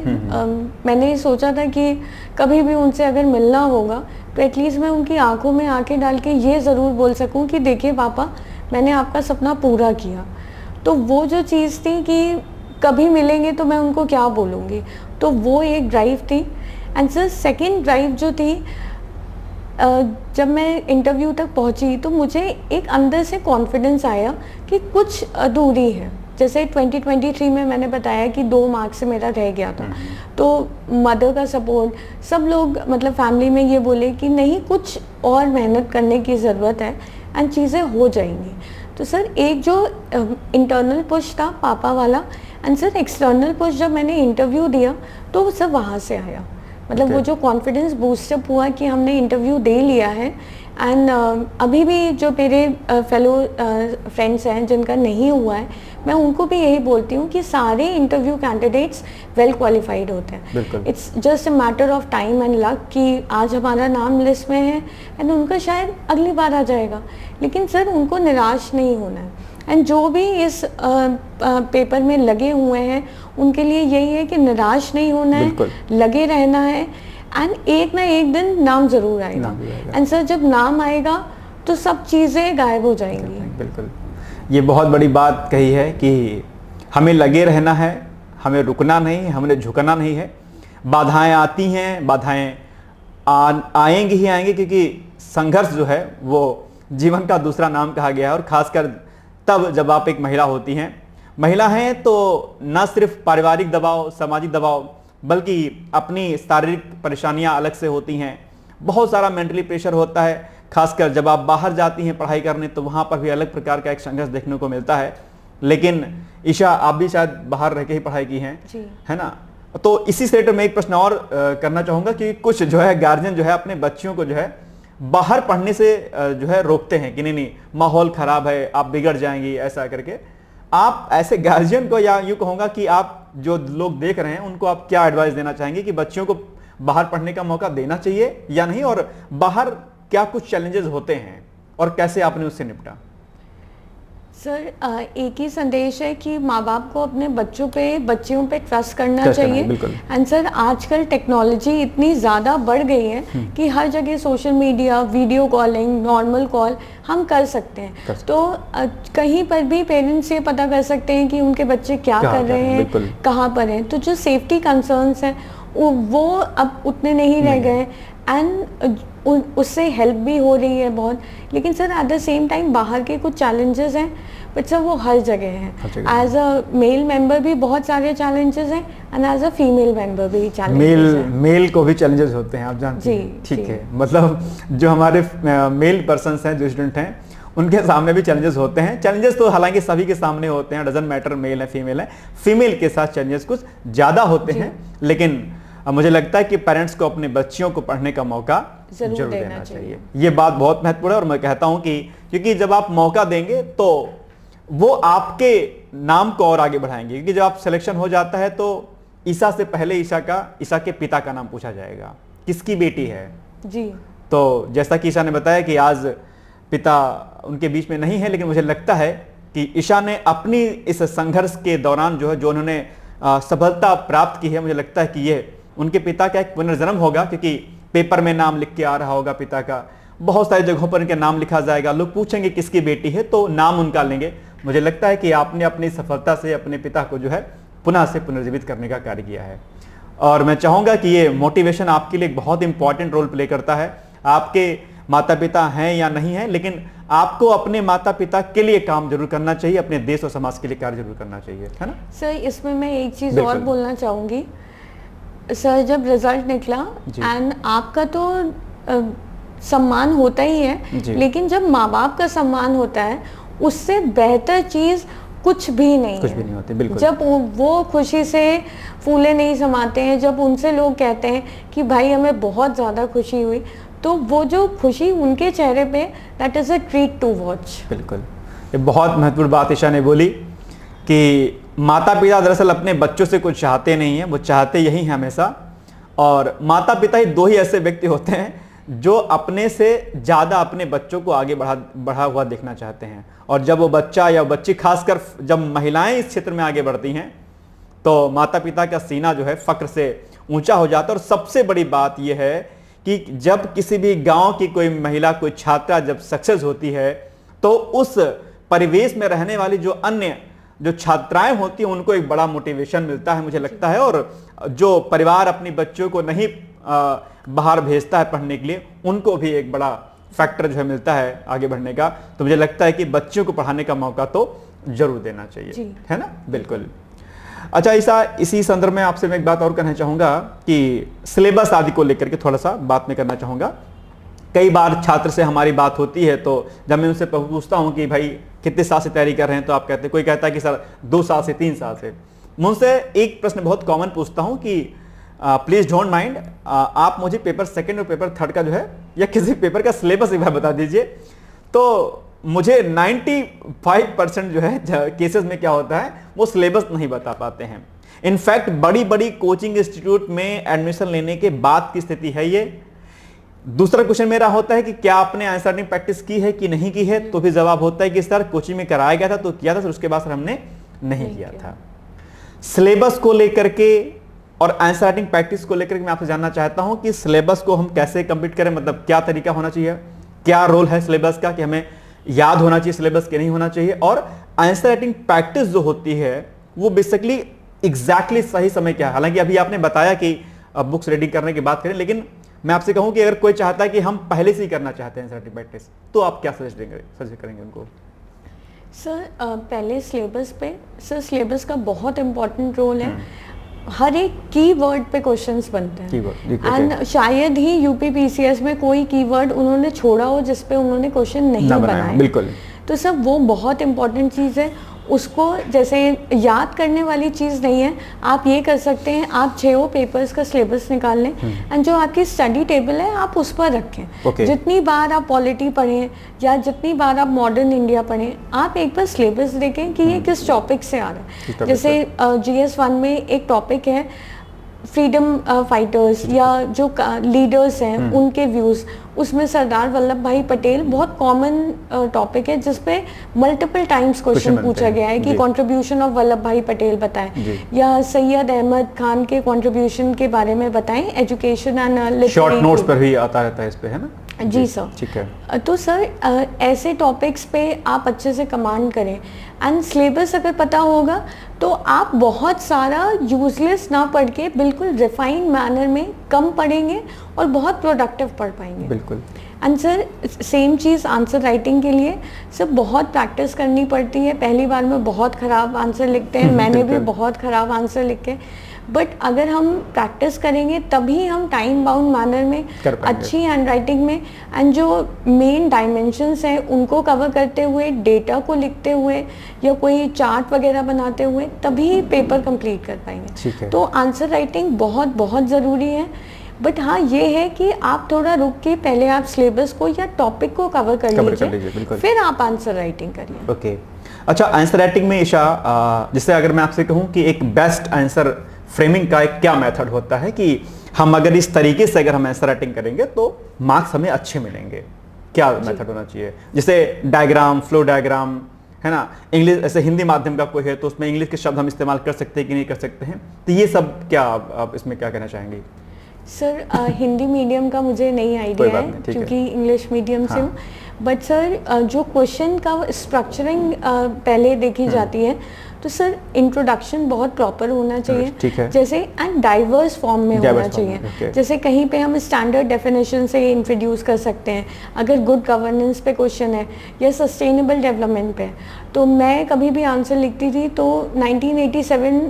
मैंने सोचा था कि कभी भी उनसे अगर मिलना होगा तो एटलीस्ट मैं उनकी आंखों में आंखें डाल के ये ज़रूर बोल सकूं कि देखिए पापा, मैंने आपका सपना पूरा किया। तो वो जो चीज़ थी कि कभी मिलेंगे तो मैं उनको क्या बोलूँगी, तो वो एक ड्राइव थी। एंड सर सेकेंड ड्राइव जो थी, जब मैं इंटरव्यू तक पहुंची तो मुझे एक अंदर से कॉन्फिडेंस आया कि कुछ अधूरी है। जैसे 2023 में मैंने बताया कि 2 मार्क्स से मेरा रह गया था, तो मदर का सपोर्ट, सब लोग मतलब फैमिली में ये बोले कि नहीं, कुछ और मेहनत करने की ज़रूरत है एंड चीज़ें हो जाएंगी। तो सर एक जो इंटरनल पुश था पापा वाला, एंड सर एक्सटर्नल पुश जब मैंने इंटरव्यू दिया तो वो सब वहाँ से आया। मतलब वो जो कॉन्फिडेंस बूस्टअप हुआ कि हमने इंटरव्यू दे लिया है। एंड अभी भी जो मेरे फेलो फ्रेंड्स हैं जिनका नहीं हुआ है, मैं उनको भी यही बोलती हूँ कि सारे इंटरव्यू कैंडिडेट्स वेल क्वालिफाइड होते हैं। It's just a matter of time and luck कि आज हमारा नाम लिस्ट में है एंड उनका शायद अगली बार आ जाएगा, लेकिन सर उनको निराश नहीं होना है। एंड जो भी इस पेपर में लगे हुए हैं उनके लिए यही है कि निराश नहीं होना है, लगे रहना है एंड एक ना एक दिन नाम ज़रूर आएगा। एंड सर जब नाम आएगा तो सब चीज़ें गायब हो जाएंगी। बिल्कुल, ये बहुत बड़ी बात कही है कि हमें लगे रहना है, हमें रुकना नहीं, हमें झुकना नहीं है। बाधाएं आती हैं, बाधाएं आएंगी ही आएंगी, क्योंकि संघर्ष जो है वो जीवन का दूसरा नाम कहा गया है। और खासकर तब जब आप एक महिला होती हैं, महिला हैं तो न सिर्फ पारिवारिक दबाव, सामाजिक दबाव, बल्कि अपनी शारीरिक परेशानियां अलग से होती हैं, बहुत सारा मेंटली प्रेशर होता है। खासकर जब आप बाहर जाती हैं पढ़ाई करने तो वहाँ पर भी अलग प्रकार का एक संघर्ष देखने को मिलता है। लेकिन ईशा, आप भी शायद बाहर रह के ही पढ़ाई की हैं, है ना? तो इसी से मैं एक प्रश्न और करना चाहूँगा कि कुछ जो है गार्जियन जो है अपने बच्चियों को जो है बाहर पढ़ने से जो है रोकते हैं कि नहीं माहौल खराब है, आप बिगड़ जाएंगी, ऐसा करके। आप ऐसे गार्जियन को, या यूँ कहूँगा कि आप जो लोग देख रहे हैं उनको आप क्या एडवाइस देना चाहेंगे कि बच्चियों को बाहर पढ़ने का मौका देना चाहिए या नहीं, और बाहर क्या कुछ चैलेंजेस होते हैं और कैसे आपने उससे निपटा? सर एक ही संदेश है कि माँ बाप को अपने बच्चियों पे ट्रस्ट करना चाहिए। एंड सर आजकल टेक्नोलॉजी इतनी ज़्यादा बढ़ गई है कि हर जगह social media, video calling, normal call हम कर सकते हैं। तो कहीं पर भी पेरेंट्स ये पता कर सकते हैं कि उनके बच्चे क्या कर रहे हैं, कहाँ पर हैं। तो जो सेफ्टी कंसर्न्स हैं वो अब उतने नहीं रह गए एंड उससे हेल्प भी हो रही है बहुत। लेकिन sir at the same time बाहर के कुछ चैलेंजेस हैं, बट सर वो हर जगह हैं। एज अ मेल मेंबर भी बहुत सारे चैलेंजेस हैं and as a female member भी चैलेंजेस हैं। मेल को भी चैलेंजेस होते हैं, आप जानते हैं। ठीक है, मतलब जो हमारे मेल पर्सन्स हैं, जो स्टूडेंट हैं, उनके सामने भी चैलेंजेस होते हैं। चैलेंजेस तो हालांकि सभी के सामने होते हैं, डजंट मैटर मेल है फीमेल है। फीमेल के साथ चैलेंजेस कुछ ज़्यादा होते हैं, लेकिन मुझे लगता है कि पेरेंट्स को अपने बच्चियों को पढ़ने का मौका जरूर देना चाहिए। ये बात बहुत महत्वपूर्ण है और मैं कहता हूं कि क्योंकि जब आप मौका देंगे तो वो आपके नाम को और आगे बढ़ाएंगे। क्योंकि जब आप सिलेक्शन हो जाता है तो ईसा से पहले ईसा के पिता का नाम पूछा जाएगा, किसकी बेटी है जी। तो जैसा कि ईशा ने बताया कि आज पिता उनके बीच में नहीं है, लेकिन मुझे लगता है कि ईशा ने अपनी इस संघर्ष के दौरान जो उन्होंने सफलता प्राप्त की है, मुझे लगता है कि ये उनके पिता का एक पुनर्जन्म होगा। क्योंकि पेपर में नाम लिख के आ रहा होगा पिता का, बहुत सारी जगहों पर इनका नाम लिखा जाएगा, लोग पूछेंगे किसकी बेटी है तो नाम उनका लेंगे। मुझे लगता है कि आपने अपनी सफलता से अपने पिता को जो है पुनः से पुनर्जीवित करने का कार्य किया है। और मैं चाहूँगा कि ये मोटिवेशन आपके लिए एक बहुत इंपॉर्टेंट रोल प्ले करता है। आपके माता पिता हैं या नहीं हैं, लेकिन आपको अपने माता पिता के लिए काम जरूर करना चाहिए, अपने देश और समाज के लिए कार्य जरूर करना चाहिए, है ना? सर इसमें मैं एक चीज़ और बोलना चाहूँगी। सर जब रिजल्ट निकला एंड आपका तो सम्मान होता ही है, लेकिन जब माँ बाप का सम्मान होता है उससे बेहतर चीज़ कुछ भी नहीं होती। बिल्कुल। जब वो खुशी से फूले नहीं समाते हैं, जब उनसे लोग कहते हैं कि भाई हमें बहुत ज़्यादा खुशी हुई, तो वो जो खुशी उनके चेहरे पे, that is a treat to watch. बिल्कुल, ये बहुत महत्वपूर्ण बात ईशा ने बोली कि माता पिता दरअसल अपने बच्चों से कुछ चाहते नहीं हैं, वो चाहते यही हैं हमेशा। और माता पिता ही दो ही ऐसे व्यक्ति होते हैं जो अपने से ज़्यादा अपने बच्चों को आगे बढ़ा हुआ देखना चाहते हैं। और जब वो बच्चा या बच्ची, खासकर जब महिलाएं इस क्षेत्र में आगे बढ़ती हैं तो माता पिता का सीना जो है फक्र से ऊंचा हो जाता है। और सबसे बड़ी बात यह है कि जब किसी भी गांव की कोई महिला, कोई छात्रा जब सक्सेस होती है तो उस परिवेश में रहने वाली जो अन्य जो छात्राएं होती हैं उनको एक बड़ा मोटिवेशन मिलता है मुझे लगता है, और जो परिवार अपनी बच्चों को नहीं बाहर भेजता है पढ़ने के लिए उनको भी एक बड़ा फैक्टर जो है मिलता है आगे बढ़ने का। तो मुझे लगता है कि बच्चों को पढ़ाने का मौका तो जरूर देना चाहिए, है ना? बिल्कुल। अच्छा ईसा, इसी संदर्भ में आपसे मैं एक बात और कहना चाहूंगा कि सिलेबस आदि को लेकर के थोड़ा सा बात मैं करना चाहूंगा। कई बार छात्र से हमारी बात होती है तो जब मैं उनसे पूछता हूं कि भाई कितने साल से तैयारी कर रहे हैं, तो आप कहते हैं, कोई कहता है कि सर 2 साल से 3 साल से। मैं उनसे एक प्रश्न बहुत कॉमन पूछता हूं कि प्लीज डोंट माइंड, आप मुझे पेपर 2 और पेपर 3 का जो है या किसी पेपर का सिलेबस एक बार बता दीजिए। तो मुझे 95% जो है केसेस में क्या होता है वो सिलेबस नहीं बता पाते हैं। इनफैक्ट बड़ी बड़ी कोचिंग इंस्टीट्यूट में एडमिशन लेने के बाद की स्थिति है ये। दूसरा क्वेश्चन मेरा होता है कि क्या आपने आंसर राइटिंग प्रैक्टिस की है कि नहीं की है, तो भी जवाब होता है कि सर कोचिंग में कराया गया था तो किया था, सर उसके बाद सर हमने नहीं किया था। सिलेबस को लेकर के और आंसर राइटिंग प्रैक्टिस को लेकर के मैं आपसे जानना चाहता हूं कि सिलेबस को हम कैसे कंप्लीट करें, मतलब क्या तरीका होना चाहिए, क्या रोल है सिलेबस का, कि हमें याद होना चाहिए सिलेबस के नहीं होना चाहिए, और आंसर राइटिंग प्रैक्टिस जो होती है वो बेसिकली एग्जैक्टली सही समय क्या है। हालांकि अभी आपने बताया कि बुक्स रीडिंग करने की बात करें, लेकिन मैं आपसे कहूं कि अगर कोई चाहता है कि हम पहले से ही करना चाहते हैं आंसर राइटिंग प्रैक्टिस, तो आप क्या सजेस्ट करेंगे उनको? सर पहले सिलेबस पे, सर सिलेबस का बहुत इंपॉर्टेंट रोल है। हर एक कीवर्ड पे क्वेश्चंस बनते हैं एंड शायद ही यूपीपीसीएस में कोई कीवर्ड उन्होंने छोड़ा हो जिस पे उन्होंने क्वेश्चन नहीं बनाए। बिल्कुल। तो सब वो बहुत इंपॉर्टेंट चीज़ है, उसको जैसे याद करने वाली चीज़ नहीं है। आप ये कर सकते हैं, आप 6 पेपर्स का सिलेबस निकाल लें एंड जो आपकी स्टडी टेबल है आप उस पर रखें। जितनी बार आप पॉलिटी पढ़ें या जितनी बार आप मॉडर्न इंडिया पढ़ें, आप एक बार सिलेबस देखें कि ये किस टॉपिक से आ रहा है। जैसे GS 1 में एक टॉपिक है फ्रीडम फाइटर्स या जो लीडर्स हैं उनके व्यूज़, उसमें सरदार वल्लभ भाई पटेल बहुत कॉमन टॉपिक है जिसपे मल्टीपल टाइम्स क्वेश्चन पूछा गया है कि कंट्रीब्यूशन ऑफ वल्लभ भाई पटेल बताएं, या सैयद अहमद खान के कंट्रीब्यूशन के बारे में बताएं education and literary. Short notes पर भी आता रहता है इस पे, है ना? जी सर, ठीक है। तो सर ऐसे टॉपिक्स पे आप अच्छे से कमांड करें एंड सिलेबस अगर पता होगा तो आप बहुत सारा यूजलेस ना पढ़ के बिल्कुल रिफाइंड मैनर में कम पढ़ेंगे और बहुत प्रोडक्टिव पढ़ पाएंगे। बिल्कुल। And sir same cheese answer writing के लिए सर बहुत प्रैक्टिस करनी पड़ती है। पहली बार में बहुत ख़राब आंसर लिखते हैं, मैंने भी बहुत ख़राब आंसर लिखे, बट अगर हम प्रैक्टिस करेंगे तभी हम टाइम बाउंड मैनर में अच्छी हैंड राइटिंग में एंड जो मेन डायमेंशंस हैं उनको कवर करते हुए, डेटा को लिखते हुए या कोई चार्ट वगैरह बनाते हुए तभी पेपर कंप्लीट कर पाएंगे। तो आंसर राइटिंग बहुत बहुत ज़रूरी है। बट हाँ ये है कि आप थोड़ा रुक के पहले आप सिलेबस को या टॉपिक को कवर कर लीजिए, फिर आप आंसर राइटिंग करिए। ओके। अच्छा, आंसर राइटिंग में ईशा, जिससे अगर मैं आपसे कहूँ कि एक बेस्ट आंसर फ्रेमिंग का एक क्या मेथड होता है कि हम अगर इस तरीके से अगर हम आंसर राइटिंग करेंगे तो मार्क्स हमें अच्छे मिलेंगे, क्या मेथड होना चाहिए? जैसे डायग्राम, फ्लो डायग्राम, है ना? इंग्लिश, ऐसे हिंदी माध्यम का कोई है तो उसमें इंग्लिश के शब्द हम इस्तेमाल कर सकते हैं कि नहीं कर सकते हैं, तो ये सब क्या आप इसमें क्या कहना चाहेंगे? सर हिंदी मीडियम का मुझे नहीं आइडिया है क्योंकि इंग्लिश मीडियम से हूँ, बट सर जो क्वेश्चन का स्ट्रक्चरिंग पहले देखी जाती है तो सर इंट्रोडक्शन बहुत प्रॉपर होना चाहिए, जैसे एंड डाइवर्स फॉर्म में होना चाहिए। जैसे कहीं पे हम स्टैंडर्ड डेफिनेशन से इंट्रोड्यूस कर सकते हैं, अगर गुड गवर्नेंस पे क्वेश्चन है या सस्टेनेबल डेवलपमेंट पे। तो मैं कभी भी आंसर लिखती थी तो 1987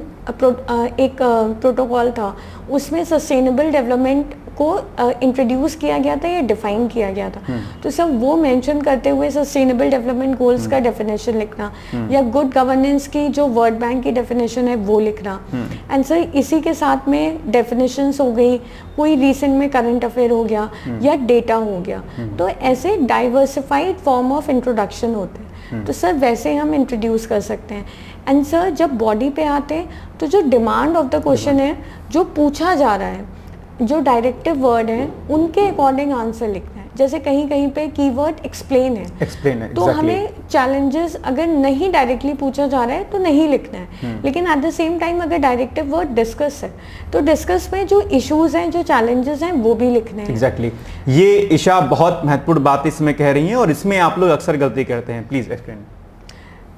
एक प्रोटोकॉल था, उसमें सस्टेनेबल डेवलपमेंट को इंट्रोड्यूस किया गया था या डिफाइन किया गया था। तो सब वो मेंशन करते हुए सस्टेनेबल डेवलपमेंट गोल्स का डेफिनेशन लिखना या गुड गवर्नेंस की जो वर्ल्ड बैंक की डेफिनेशन है वो लिखना। एंड सर इसी के साथ में डेफिनेशंस हो गई, कोई रिसेंट में करंट अफेयर हो गया या डेटा हो गया, तो ऐसे डाइवर्सिफाइड फॉर्म ऑफ इंट्रोडक्शन होते हैं। तो सर वैसे हम इंट्रोड्यूस कर सकते हैं। एंड सर जब बॉडी पे आते हैं तो जो डिमांड ऑफ द क्वेश्चन है, जो पूछा जा रहा है, जो डायरेक्टिव वर्ड है उनके अकॉर्डिंग आंसर लिखना है। जैसे कहीं कहीं पे कीवर्ड एक्सप्लेन है, तो हमें चैलेंजेस अगर नहीं डायरेक्टली पूछा जा रहा है तो नहीं लिखना है, लेकिन एट द सेम टाइम अगर डायरेक्टिव वर्ड डिस्कस है तो डिस्कस में जो इश्यूज हैं, जो चैलेंजेस हैं वो भी लिखने हैं। एग्जैक्टली ये ईशा बहुत महत्वपूर्ण बात इसमें कह रही हैं और इसमें आप लोग अक्सर गलती करते हैं, प्लीज एक्सप्लेन।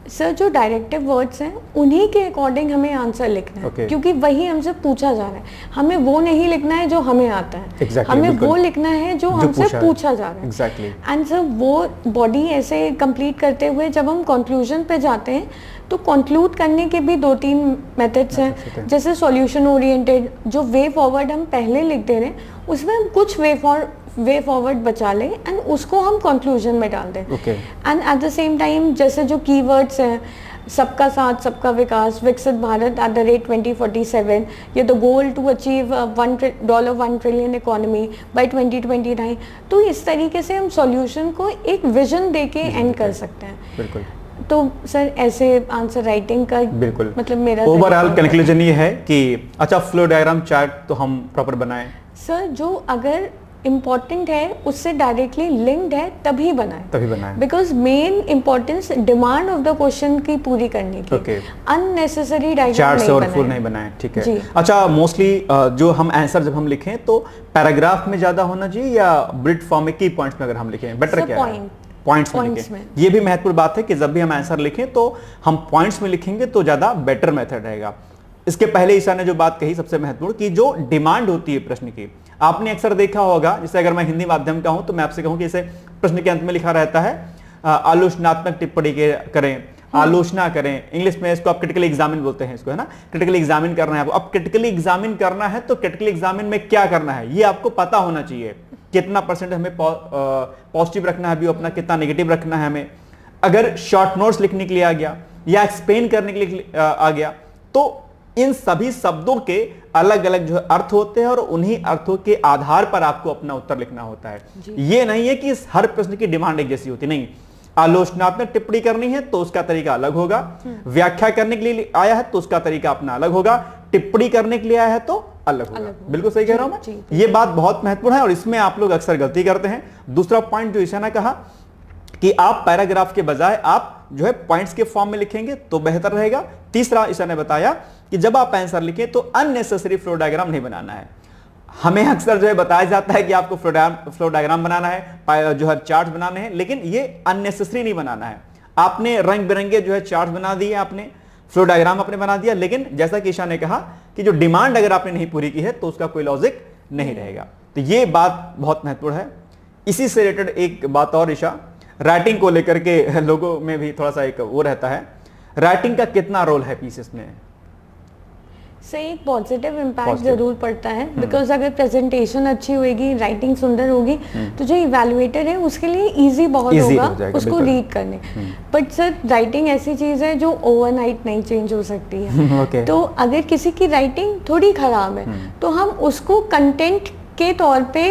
सर जो डायरेक्टिव वर्ड्स हैं उन्हीं के अकॉर्डिंग हमें आंसर लिखना है, Okay. क्योंकि वही हमसे पूछा जा रहा है। हमें वो नहीं लिखना है जो हमें आता है, Exactly, हमें बिल्कुल। वो लिखना है जो हमसे पूछा जा रहा है। Exactly. एंड सर वो बॉडी ऐसे कंप्लीट करते हुए जब हम कंक्लूजन पे जाते हैं तो कंक्लूड करने के भी 2-3 मेथड्स हैं, जैसे सॉल्यूशन ओरिएंटेड, जो वे फॉरवर्ड हम पहले लिख दे रहे हैं उसमें हम कुछ वे फॉरवर्ड बचा लें एंड उसको हम कंक्लूजन में डाल दें। And at the same time जैसे जो कीवर्ड्स हैं, सबका साथ सबका विकास, विकसित भारत @2047, या the goal to achieve $1 trillion economy by 2029, तो इस तरीके से हम सॉल्यूशन को एक विजन देके एंड कर सकते हैं। बिल्कुल। तो सर ऐसे आंसर राइटिंग का बिल्कुल मतलब मेरा ओवरऑल कंक्लूजन ये है कि अच्छा फ्लो डायग्राम चार्ट तो हम प्रॉपर बनाएं। सर जो अगर इम्पोर्टेंट है उससे डायरेक्टली लिंक्ड है तभी बनाएं, because main importance demand of the question की पूरी करने की, अननेसेसरी डायग्राम नहीं बनाएं। ठीक है। अच्छा मोस्टली जो हम आंसर जब हम लिखें तो पैराग्राफ में ज्यादा होना चाहिए या बुलेट फॉर्म में की पॉइंट्स में अगर हम लिखें बेटर क्या है? पॉइंट्स में लिखें। ये भी महत्वपूर्ण बात है कि जब भी हम आंसर लिखें तो हम पॉइंट्स में लिखेंगे तो ज्यादा बेटर मेथड रहेगा। इसके पहले ईशा ने जो बात कही सबसे महत्वपूर्ण, कि जो डिमांड होती है प्रश्न की, आपने अक्सर देखा होगा, जैसे अगर मैं हिंदी माध्यम का हूं तो मैं आपसे कहूं कि इसे प्रश्न के अंत में लिखा रहता है आलोचनात्मक टिप्पणी करें, आलोचना करें। इंग्लिश में इसको आप क्रिटिकली एग्जामिन बोलते हैं इसको, है ना। क्रिटिकली एग्जामिन करना है। अब क्रिटिकली एग्जामिन करना है तो क्रिटिकली एग्जामिन में क्या करना है ये आपको पता होना चाहिए। कितना % हमें पॉजिटिव रखना है व्यू अपना, कितना नेगेटिव रखना है हमें। अगर शॉर्ट नोट्स लिखने के लिए आ गया या एक्सप्लेन करने के लिए आ गया तो इन सभी शब्दों के अलग अलग जो अर्थ होते हैं और उन्हीं अर्थों के आधार पर आपको अपना उत्तर लिखना होता है। ये नहीं है कि इस हर प्रश्न की डिमांड एक जैसी होती नहीं। आलोचनात्मक टिप्पणी करनी है तो उसका तरीका अलग होगा, व्याख्या करने के लिए आया है तो उसका तरीका अपना अलग होगा, टिप्पणी करने के लिए आया है तो अलग होगा। बिल्कुल सही कह रहा हूं मैं। ये बात बहुत महत्वपूर्ण है और इसमें आप लोग अक्सर गलती करते हैं। दूसरा पॉइंट जो ईशा ने कहा कि आप पैराग्राफ के बजाय आप जो है पॉइंट्स के फॉर्म में लिखेंगे तो बेहतर रहेगा। तीसरा ईशा ने बताया कि जब आप आंसर लिखें तो अननेसेसरी फ्लो डायग्राम नहीं बनाना है। हमें अक्सर जो है बताया जाता है कि आपको फ्लो डायग्राम बनाना है, जो है चार्ट बनाने हैं, लेकिन ये अननेसेसरी नहीं बनाना है। आपने रंग बिरंगे जो है चार्ट बना दिए, आपने फ्लो डायग्राम आपने बना दिया, लेकिन जैसा कि ईशा ने कहा कि जो डिमांड अगर आपने नहीं पूरी की है तो उसका कोई लॉजिक नहीं रहेगा। तो ये बात बहुत महत्वपूर्ण है। इसी से रिलेटेड एक बात और ईशा, राइटिंग को लेकर के लोगों में भी थोड़ा सा एक वो रहता है, राइटिंग का कितना रोल है पीसेस में? से एक पॉजिटिव इम्पैक्ट जरूर पड़ता है, बिकॉज अगर प्रेजेंटेशन अच्छी होगी, राइटिंग सुंदर होगी तो जो इवैल्यूएटर है उसके लिए इजी बहुत होगा उसको रीड करने। बट सर राइटिंग ऐसी चीज है जो ओवरनाइट नहीं चेंज हो सकती है। तो अगर किसी की राइटिंग थोड़ी खराब है तो हम उसको कंटेंट के तौर पे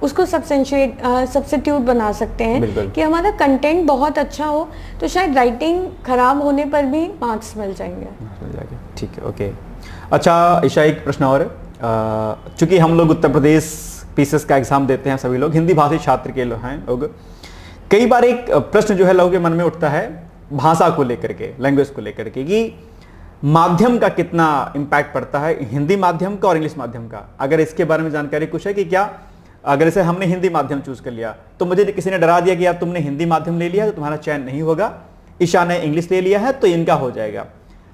उसको सब्स्टिट्यूट बना सकते हैं कि हमारा कंटेंट बहुत अच्छा हो तो शायद राइटिंग खराब होने पर भी मार्क्स मिल जाएंगे। ठीक है, ओके। अच्छा ईशा एक प्रश्न और, चूंकि हम लोग उत्तर प्रदेश पीसेस का एग्जाम देते हैं, सभी लोग हिंदी भाषी छात्र के लोग हैं लोग, कई बार एक प्रश्न जो है लोगों के मन में उठता है भाषा को लेकर के, लैंग्वेज को लेकर के, कि माध्यम का कितना इम्पैक्ट पड़ता है, हिंदी माध्यम का और इंग्लिश माध्यम का। अगर इसके बारे में जानकारी कुछ है कि क्या अगर इसे हमने हिंदी माध्यम चूज कर लिया तो मुझे किसी ने डरा दिया कि यार तुमने हिंदी माध्यम ले लिया तो तुम्हारा चयन नहीं होगा, ईशा ने इंग्लिश ले लिया है तो इनका हो जाएगा।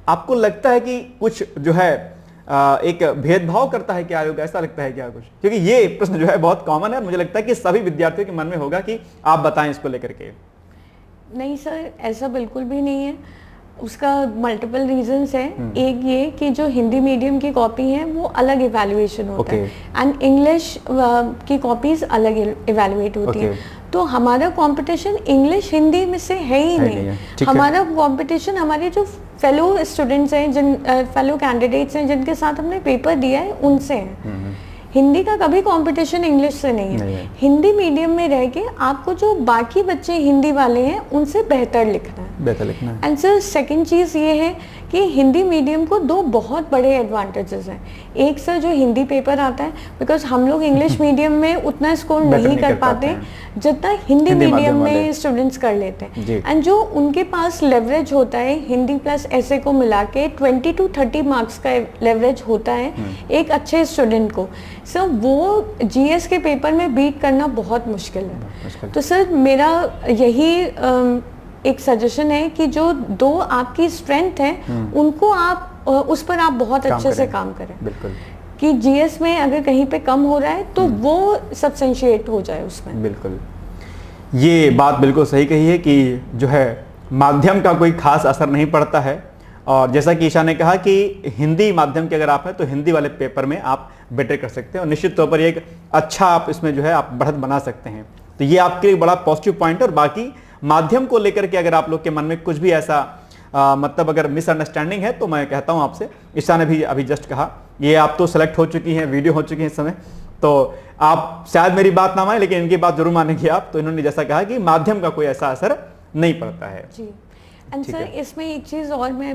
आपको लगता है कि कुछ जो है एक भेदभाव करता है क्या आयोग, ऐसा लगता है क्या कुछ? क्योंकि ये प्रश्न जो है बहुत कॉमन है और मुझे लगता है कि सभी विद्यार्थियों के मन में होगा कि आप बताएं इसको लेकर के। नहीं सर, ऐसा बिल्कुल भी नहीं है। उसका मल्टीपल रीजंस है। एक ये कि जो हिंदी मीडियम की कॉपी है वो अलग इवैल्यूएशन होता है एंड इंग्लिश की कॉपीज अलग इवैल्यूएट होती है। तो हमारा कंपटीशन इंग्लिश हिंदी में से है ही नहीं। हमारा कंपटीशन हमारे जो फेलो स्टूडेंट्स हैं, फेलो कैंडिडेट्स हैं जिनके साथ हमने पेपर दिया है उनसे है। हिंदी का कभी कंपटीशन इंग्लिश से नहीं है। हिंदी मीडियम में रह के आपको जो बाकी बच्चे हिंदी वाले हैं उनसे बेहतर लिखना है। एंड सर सेकंड चीज़ ये है कि हिंदी मीडियम को दो बहुत बड़े एडवांटेजेस हैं। एक सर जो हिंदी पेपर आता है, बिकॉज हम लोग इंग्लिश मीडियम में उतना स्कोर नहीं कर पाते जितना हिंदी मीडियम में स्टूडेंट्स कर लेते हैं। एंड जो उनके पास लेवरेज होता है हिंदी प्लस ऐसे को मिला के 20 to 30 मार्क्स का लेवरेज होता है एक अच्छे स्टूडेंट को, सर वो जीएस के पेपर में बीट करना बहुत मुश्किल है। तो सर मेरा यही एक सजेशन है कि जो दो आपकी स्ट्रेंथ है उनको आप उस पर आप बहुत अच्छे से काम करें। बिल्कुल, कि जीएस में अगर कहीं पे कम हो रहा है तो वो सब्सटेंशिएट हो जाए उसमें। बिल्कुल, ये बात बिल्कुल सही कही है कि जो है माध्यम का कोई खास असर नहीं पड़ता है। और जैसा कि ईशा ने कहा कि हिंदी माध्यम के अगर आप हैं तो हिंदी वाले पेपर में आप बेटर कर सकते हैं और निश्चित तौर पर एक अच्छा आप इसमें जो है आप बढ़त बना सकते हैं। तो ये आपके लिए बड़ा पॉजिटिव पॉइंट है। और बाकी माध्यम को लेकर के अगर आप लोग के मन में कुछ भी ऐसा मतलब अगर मिसअंडरस्टैंडिंग है तो मैं कहता हूं आपसे, ईशा ने भी अभी जस्ट कहा, ये आप तो सेलेक्ट हो चुकी हैं, वीडियो हो चुकी है इस समय, तो आप शायद मेरी बात ना माने लेकिन इनकी बात जरूर मानेंगे आप। तो इन्होंने जैसा कहा कि माध्यम का कोई ऐसा असर नहीं पड़ता है। जी। एंड सर इसमें एक चीज़ और मैं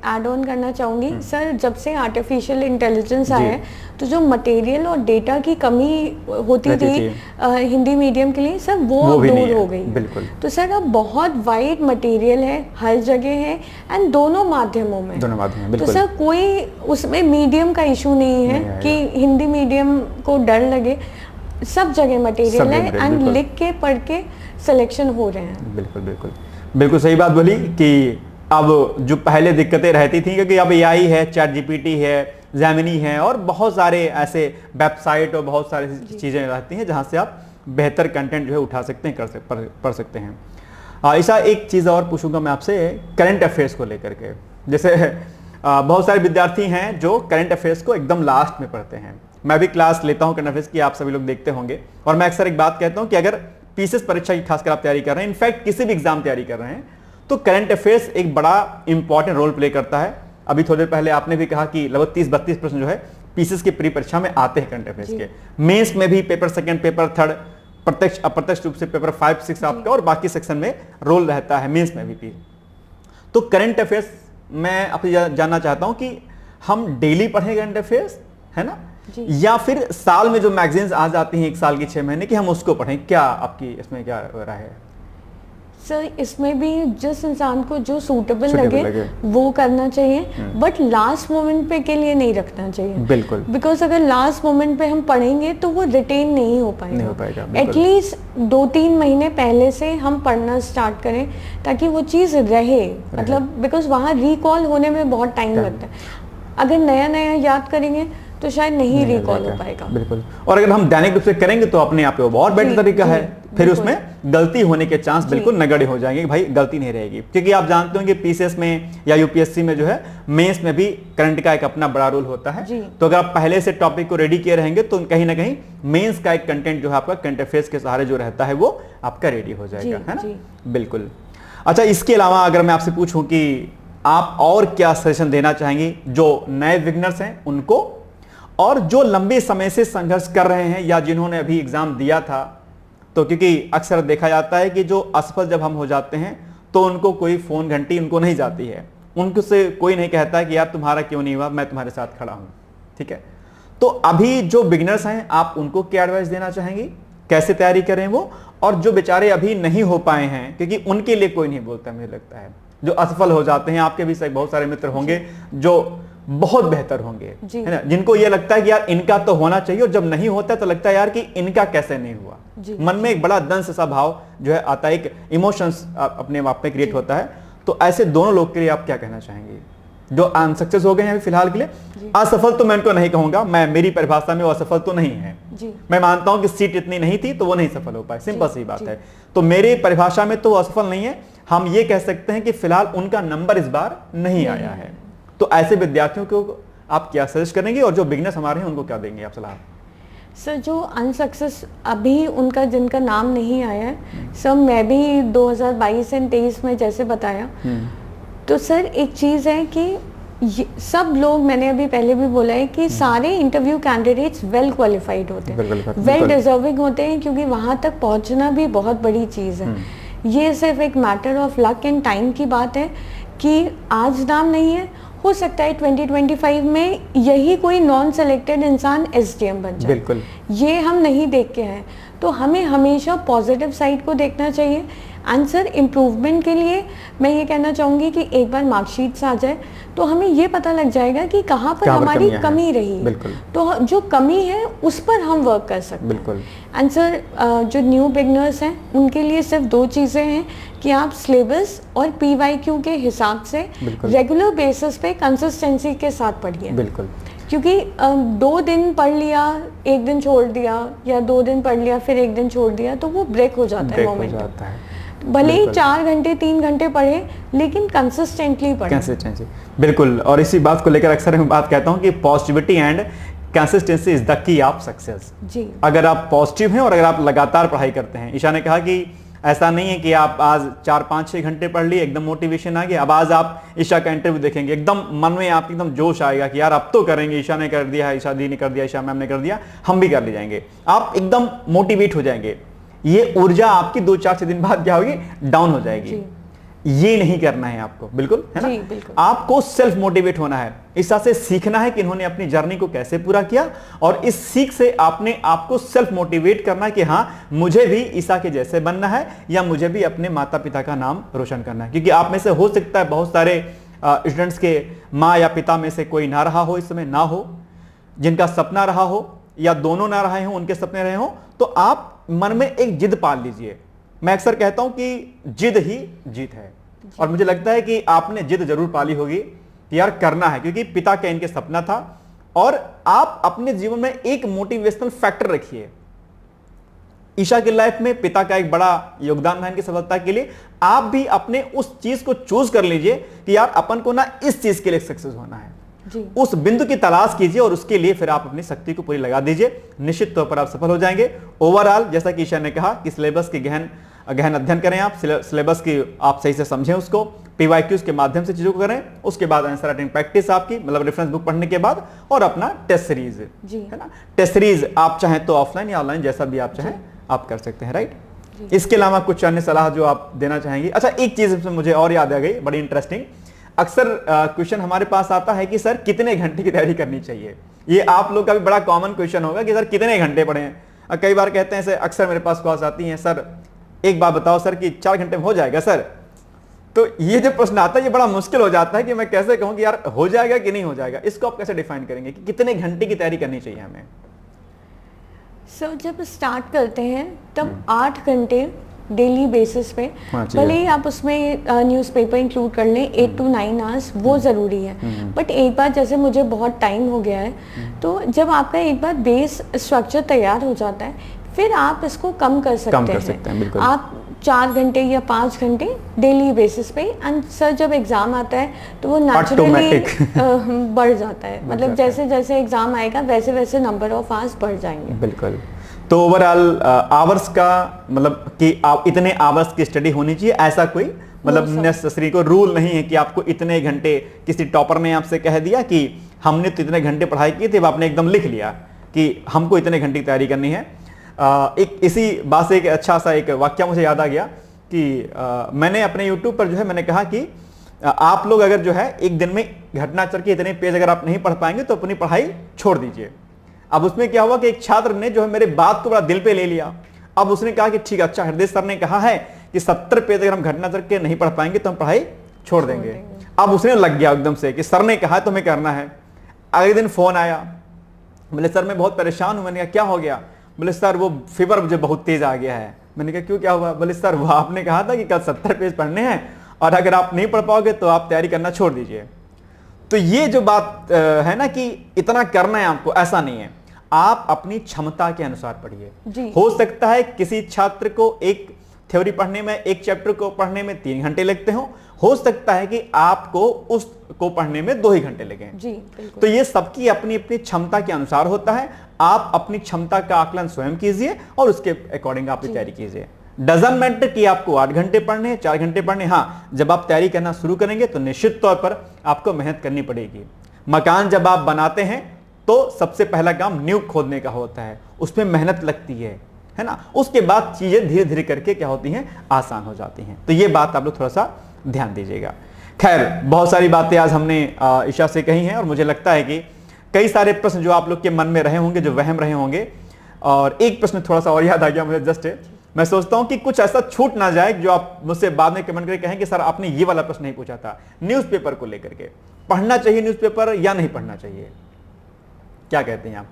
ऐड ऑन करना चाहूँगी सर, जब से आर्टिफिशियल इंटेलिजेंस आया है तो जो मटेरियल और डेटा की कमी होती थी हिंदी मीडियम के लिए सर वो अब दूर हो गई। बिल्कुल। तो सर अब बहुत वाइड मटेरियल है, हर जगह है एंड दोनों माध्यमों में। तो सर कोई उसमें मीडियम का इशू नहीं है कि हिंदी मीडियम को डर लगे, सब जगह मटेरियल है एंड लिख के पढ़ के सिलेक्शन हो रहे हैं। बिल्कुल बिल्कुल बिल्कुल सही बात बोली कि अब जो पहले दिक्कतें रहती थी, क्योंकि अब एआई है, चैट जीपीटी है, जेमिनी है और बहुत सारे ऐसे वेबसाइट और बहुत सारी चीज़ें रहती हैं जहां से आप बेहतर कंटेंट जो है उठा सकते हैं, पढ़ सकते हैं। ऐसा एक चीज़ और पूछूंगा मैं आपसे करंट अफेयर्स को लेकर के। जैसे बहुत सारे विद्यार्थी हैं जो करंट अफेयर्स को एकदम लास्ट में पढ़ते हैं। मैं भी क्लास लेता हूँ करंट अफेयर्स की, आप सभी लोग देखते होंगे। और मैं अक्सर एक बात कहता हूँ कि अगर पीसीएस परीक्षा की खासकर आप तैयारी कर रहे हैं, इनफैक्ट किसी भी एग्जाम तैयारी कर रहे हैं, तो करंट अफेयर्स एक बड़ा इंपॉर्टेंट रोल प्ले करता है। अभी थोड़ी देर पहले आपने भी कहा कि लगभग 30-32 प्रश्न जो है पीसीएस की प्री परीक्षा में आते हैं करंट अफेयर्स के। मेंस में भी पेपर सेकंड, पेपर थर्ड, प्रत्यक्ष अप्रत्यक्ष रूप से पेपर 5, 6 आपका और बाकी सेक्शन में रोल रहता है, मेंस में भी। तो करंट अफेयर्स मैं आपसे जानना चाहता हूं कि हम डेली पढ़ें करंट अफेयर्स, है ना, या फिर साल में जो मैगजीन्स आ जाती हैं 1 साल की 6 महीने की, हम उसको पढ़ें? क्या आपकी इसमें क्या राय है? सर इसमें भी जिस इंसान को जो सूटेबल लगे वो करना चाहिए, बट लास्ट मोमेंट पे के लिए नहीं रखना चाहिए। बिल्कुल। बिकॉज अगर लास्ट मोमेंट पे हम पढ़ेंगे तो वो रिटेन नहीं हो पाएगा। एटलीस्ट 2-3 महीने पहले से हम पढ़ना स्टार्ट करें ताकि वो चीज़ रहे, मतलब बिकॉज वहाँ रिकॉल होने में बहुत टाइम लगता है। अगर नया नया याद करेंगे तो शायद नहीं रिकॉल हो पाएगा। बिल्कुल। और अगर हम दैनिक रूप से करेंगे तो अपने आप बहुत बेटर तरीका है, फिर उसमें गलती होने के चांस बिल्कुल नगण्य हो जाएंगे कि भाई गलती नहीं रहेगी। क्योंकि आप जानते होंगे पीसीएस में या यूपीएससी में जो है मेंस में भी करंट का एक अपना बड़ा रोल होता है। तो अगर आप पहले से टॉपिक को रेडी किए रहेंगे तो कहीं ना कहीं मेंस का एक कंटेंट जो है आपका करंट अफेयर्स के सहारे जो रहता है वो आपका रेडी हो जाएगा, है ना। बिल्कुल। अच्छा, इसके अलावा अगर मैं आपसे पूछूं कि आप और क्या सजेशन देना चाहेंगे जो नए बिगिनर्स हैं उनको, और जो लंबे समय से संघर्ष कर रहे हैं या जिन्होंने अभी एग्जाम दिया था, तो क्योंकि अक्सर देखा जाता है कि जो असफल जब हम हो जाते हैं तो उनको कोई फोन घंटी उनको नहीं जाती है, उनको से कोई नहीं कहता है कि यार तुम्हारा क्यों नहीं हुआ, मैं तुम्हारे साथ खड़ा हूं, ठीक है। तो अभी जो बिगिनर्स हैं आप उनको क्या एडवाइस देना चाहेंगे, कैसे तैयारी करें वो, और जो बेचारे अभी नहीं हो पाए हैं, क्योंकि उनके लिए कोई नहीं बोलता, मुझे लगता है जो असफल हो जाते हैं, आपके भी बहुत सारे मित्र होंगे जो बहुत बेहतर होंगे, है ना, जिनको ये लगता है कि यार इनका तो होना चाहिए, और जब नहीं होता तो लगता है यार कि इनका कैसे नहीं हुआ। मन में एक बड़ा दंश सा भाव जो है आता है, एक इमोशंस अपने आप में क्रिएट होता है। तो ऐसे दोनों लोग के लिए आप क्या कहना चाहेंगे जो अनसक्सेस हो गए हैं फिलहाल के लिए? असफल तो मैं उनको नहीं कहूंगा, मैं मेरी परिभाषा में वो असफल तो नहीं है। मैं मानता हूं कि सीट इतनी नहीं थी तो वो नहीं सफल हो पाए, सिंपल सी बात है। तो मेरी परिभाषा में तो वो असफल नहीं है, हम ये कह सकते हैं कि फिलहाल उनका नंबर इस बार नहीं आया है। तो ऐसे विद्यार्थियों को आप क्या सजेस्ट करेंगे और जो बिगिनर्स हमारे हैं उनको क्या देंगे आप सलाह? सर जो अनसक्सेस अभी उनका जिनका नाम नहीं आया है, सर मैं भी 2022 और 23 में जैसे बताया, तो सर एक चीज़ है कि सब लोग, मैंने अभी पहले भी बोला है कि सारे इंटरव्यू कैंडिडेट्स वेल क्वालिफाइड होते हैं, वेल डिजर्विंग होते हैं, क्योंकि वहाँ तक पहुँचना भी बहुत बड़ी चीज़ है। ये सिर्फ एक matter of luck and time की बात है कि आज नाम नहीं है, हो सकता है 2025 में यही कोई नॉन सेलेक्टेड इंसान एसडीएम बन जाए। बिल्कुल। ये हम नहीं देख के हैं। तो हमें हमेशा पॉजिटिव साइड को देखना चाहिए। एंड सर इम्प्रूवमेंट के लिए मैं ये कहना चाहूँगी कि एक बार मार्कशीट्स आ जाए तो हमें ये पता लग जाएगा कि कहाँ पर हमारी कमी रही, तो जो कमी है उस पर हम वर्क कर सकते हैं। एंड सर जो न्यू बिगनर्स हैं उनके लिए सिर्फ 2 चीज़ें हैं कि आप सिलेबस और PYQ के हिसाब से रेगुलर बेसिस पे कंसिस्टेंसी के साथ पढ़िए। बिल्कुल, क्योंकि 2 दिन पढ़ लिया, 1 दिन छोड़ दिया, या 2 दिन पढ़ लिया फिर 1 दिन छोड़ दिया, तो वो ब्रेक हो जाता है मोमेंट। भले ही 4 घंटे 3 घंटे पढ़े, लेकिन कंसिस्टेंटली पढ़े। कंसिस्टेंसी, बिल्कुल। और इसी बात को लेकर अक्सर मैं बात कहता हूँ कि positivity and consistency is the key of success. जी, अगर आप पॉजिटिव हैं और अगर आप लगातार पढ़ाई करते हैं। ईशा ने कहा कि ऐसा नहीं है कि आप आज 4 5 6 घंटे पढ़ लिए, एकदम मोटिवेशन आ गया, अब आज आप ईशा का इंटरव्यू देखेंगे, एकदम मन में आप एकदम जोश आएगा कि यार अब तो करेंगे, ईशा ने कर दिया है, ईशा दी ने कर दिया, ईशा मैम ने कर दिया, हम भी कर ले जाएंगे। आप एकदम मोटिवेट हो जाएंगे। ये ऊर्जा आपकी 2 4 6 दिन बाद क्या होगी, डाउन हो जाएगी। ये नहीं करना है आपको, बिल्कुल, है ना? बिल्कुल। आपको सेल्फ मोटिवेट होना है, ईशा से सीखना है कि इन्होंने अपनी जर्नी को कैसे पूरा किया, और इस सीख से आपने आपको सेल्फ मोटिवेट करना है कि हाँ मुझे भी ईशा के जैसे बनना है, या मुझे भी अपने माता पिता का नाम रोशन करना है। क्योंकि आप में से हो सकता है बहुत सारे स्टूडेंट्स के माँ या पिता में से कोई ना रहा हो, इस समय ना हो, जिनका सपना रहा हो, या दोनों ना रहे हो, उनके सपने रहे हो, तो आप मन में एक जिद पाल लीजिए। मैं अक्सर कहता हूं कि जिद ही जीत है, और मुझे लगता है कि आपने जिद जरूर पाली होगी कि यार करना है, क्योंकि पिता का इनके सपना था। और आप अपने जीवन में एक मोटिवेशनल फैक्टर रखिए। ईशा की लाइफ में पिता का एक बड़ा योगदान था इनकी सफलता के लिए। आप भी अपने उस चीज को चूज कर लीजिए कि यार अपन को ना इस चीज के लिए सक्सेस होना है, उस बिंदु की तलाश कीजिए, और उसके लिए फिर आप अपनी शक्ति को पूरी लगा दीजिए। निश्चित तौर पर आप सफल हो जाएंगे। ओवरऑल जैसा कि ईशा ने कहा कि सिलेबस की गहन अध्ययन करें, आप सिलेबस की आप सही से समझें, उसको PYQs के माध्यम से चीजों को करें, उसके बाद आंसर राइटिंग प्रैक्टिस आपकी, मतलब रेफरेंस बुक पढ़ने के बाद, और अपना टेस्ट सीरीज, है ना? टेस्ट सीरीज आप चाहें तो ऑफलाइन या ऑनलाइन जैसा भी आप चाहें आप कर सकते हैं, राइट? इसके अलावा कुछ अन्य सलाह जो आप देना चाहेंगे? अच्छा, एक चीज मुझे और याद आ गई, बड़ी इंटरेस्टिंग। अक्सर क्वेश्चन हमारे पास आता है कि सर कितने घंटे की तैयारी करनी चाहिए। ये आप लोग का भी बड़ा कॉमन क्वेश्चन होगा कि सर कितने घंटे पढ़ें। कई बार कहते हैं सर, अक्सर मेरे पास कॉल्स आती हैं, सर एक बात बताओ सर कि 4 घंटे में हो जाएगा सर। तो ये जो प्रश्न आता है ये बड़ा मुश्किल हो जाता है कि मैं कैसे कहूं कि यार हो जाएगा कि नहीं हो जाएगा। इसको आप कैसे डिफाइन करेंगे कि कितने घंटे की तैयारी करनी चाहिए हमें? सर जब स्टार्ट करते हैं तब 8 घंटे डेली बेसिस पे, भले ही आप उसमें न्यूज़पेपर इंक्लूड कर लें, 8 to 9 आवर्स, वो ज़रूरी है। बट एक बार, जैसे मुझे बहुत टाइम हो गया है, तो जब आपका एक बार बेस स्ट्रक्चर तैयार हो जाता है, फिर आप इसको कम कर सकते हैं। आप 4 घंटे या 5 घंटे डेली बेसिस पे। एंड सर जब एग्ज़ाम आता है तो वो नेचुरली बढ़ जाता है, मतलब जैसे जैसे एग्ज़ाम आएगा वैसे वैसे नंबर ऑफ आवर्स बढ़ जाएंगे। बिल्कुल। तो ओवरऑल आवर्स का मतलब कि आप इतने आवर्स की स्टडी होनी चाहिए, ऐसा कोई मतलब नेसेसरी को रूल नहीं है कि आपको इतने घंटे, किसी टॉपर ने आपसे कह दिया कि हमने तो इतने घंटे पढ़ाई की थी, आपने एकदम लिख लिया कि हमको इतने घंटे की तैयारी करनी है। एक इसी बात से एक अच्छा सा एक वाक्य मुझे याद आ गया कि मैंने अपने YouTube पर जो है मैंने कहा कि आप लोग अगर जो है एक दिन में घटनाचक्र के इतने पेज अगर आप नहीं पढ़ पाएंगे तो अपनी पढ़ाई छोड़ दीजिए। अब उसमें क्या हुआ कि एक छात्र ने जो है मेरे बात को बड़ा दिल पे ले लिया। अब उसने कहा कि ठीक, अच्छा हृदय सर ने कहा है कि 70 पेज अगर हम घटनाचक्र के नहीं पढ़ पाएंगे तो हम पढ़ाई छोड़ देंगे। अब उसने लग गया एकदम से कि सर ने कहा तो हमें करना है। अगले दिन फोन आया, बोले सर मैं बहुत परेशान हूं। मैंने कहा क्या हो गया? बोले सर वो फीवर मुझे बहुत तेज आ गया है। मैंने कहा क्यों, क्या हुआ? बोले सर वो आपने कहा था कि कल 70 पेज पढ़ने हैं और अगर आप नहीं पढ़ पाओगे तो आप तैयारी करना छोड़ दीजिए। तो ये जो बात है ना कि इतना करना है आपको, ऐसा नहीं है। आप अपनी क्षमता के अनुसार पढ़िए। हो सकता है किसी छात्र को एक थ्योरी पढ़ने में, एक चैप्टर को पढ़ने में 3 घंटे लगते हो सकता है कि आपको उसको पढ़ने में 2 ही घंटे लगे। तो ये सबकी अपनी अपनी क्षमता के अनुसार होता है। आप अपनी क्षमता का आकलन स्वयं कीजिए और उसके अकॉर्डिंग आप तैयारी कीजिए। डजंट मैटर कि आपको 8 घंटे पढ़ने, 4 घंटे पढ़ने। हाँ, जब आप तैयारी करना शुरू करेंगे तो निश्चित तौर पर आपको मेहनत करनी पड़ेगी। मकान जब आप बनाते हैं तो सबसे पहला काम नींव खोदने का होता है, उसमें मेहनत लगती है ना। उसके बाद चीजें धीरे धीरे करके क्या होती हैं, आसान हो जाती हैं। तो ये बात आप लोग थोड़ा सा ध्यान दीजिएगा। खैर, बहुत सारी बातें आज हमने ईशा से कही हैं और मुझे लगता है कि कई सारे प्रश्न जो आप लोग के मन में रहे होंगे, जो वहम रहे होंगे, और एक प्रश्न थोड़ा सा और याद आ गया मुझे जस्ट, मैं सोचता हूं कि कुछ ऐसा छूट ना जाए जो आप मुझसे बाद में कमेंट करके कहें कि सर आपने ये वाला प्रश्न नहीं पूछा था। न्यूज़पेपर को लेकर के, पढ़ना चाहिए न्यूज़पेपर या नहीं पढ़ना चाहिए, क्या कहते हैं आप?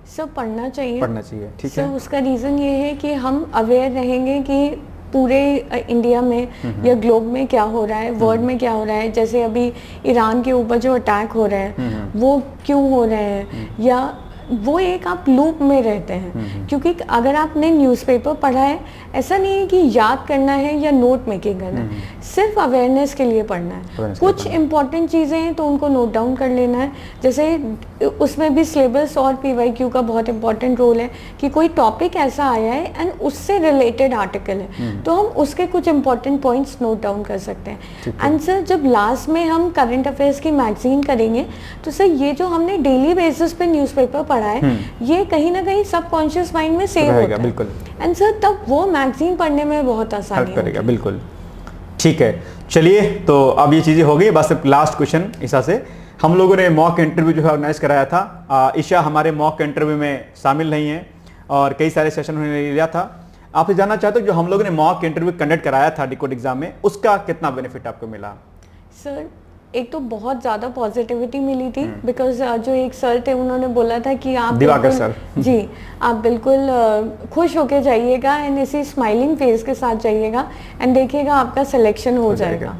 सब पढ़ना चाहिए। पढ़ना चाहिए, ठीक है। उसका रीज़न ये है कि हम अवेयर रहेंगे कि पूरे इंडिया में या ग्लोब में क्या हो रहा है, वर्ल्ड में क्या हो रहा है। जैसे अभी ईरान के ऊपर जो अटैक हो रहे हैं वो क्यों हो रहे हैं, या वो एक आप लूप में रहते हैं। क्योंकि अगर आपने न्यूज़पेपर पढ़ा है, ऐसा नहीं है कि याद करना है या नोट मेकिंग करना है, सिर्फ अवेयरनेस के लिए पढ़ना है। कुछ इंपॉर्टेंट चीज़ें हैं तो उनको नोट डाउन कर लेना है। जैसे उसमें भी सिलेबस और PYQ का बहुत इंपॉर्टेंट रोल है कि कोई टॉपिक ऐसा आया है एंड उससे रिलेटेड आर्टिकल है तो हम उसके कुछ इंपॉर्टेंट पॉइंट्स नोट डाउन कर सकते हैं। एंड सर जब लास्ट में हम करंट अफेयर्स की मैगजीन करेंगे तो सर ये जो हमने डेली बेसिस पे न्यूज़पेपर पढ़ा है ये कहीं ना कहीं सबकॉन्शियस माइंड में सेव होता है। बिल्कुल। एंड सर तब वो मैगजीन पढ़ने में बहुत आसानी करेगा। बिल्कुल ठीक है। चलिए तो अब ये चीज़ें हो गई, बस लास्ट क्वेश्चन ईशा से। हम लोगों ने मॉक इंटरव्यू जो है ऑर्गेनाइज कराया था, ईशा हमारे मॉक इंटरव्यू में शामिल नहीं है और कई सारे सेशन उन्होंने लिया था। आपसे जानना चाहते हो जो हम लोगों ने मॉक इंटरव्यू कंडक्ट कराया था डिकोड एग्जाम में, उसका कितना बेनिफिट आपको मिला? सर एक तो बहुत ज़्यादा पॉजिटिविटी मिली थी बिकॉज जो एक सर थे उन्होंने बोला था कि आप दिवाकर सर जी आप बिल्कुल खुश होके जाइएगा एंड इसी स्माइलिंग फेस के साथ जाइएगा एंड देखिएगा आपका सिलेक्शन हो जाएगा।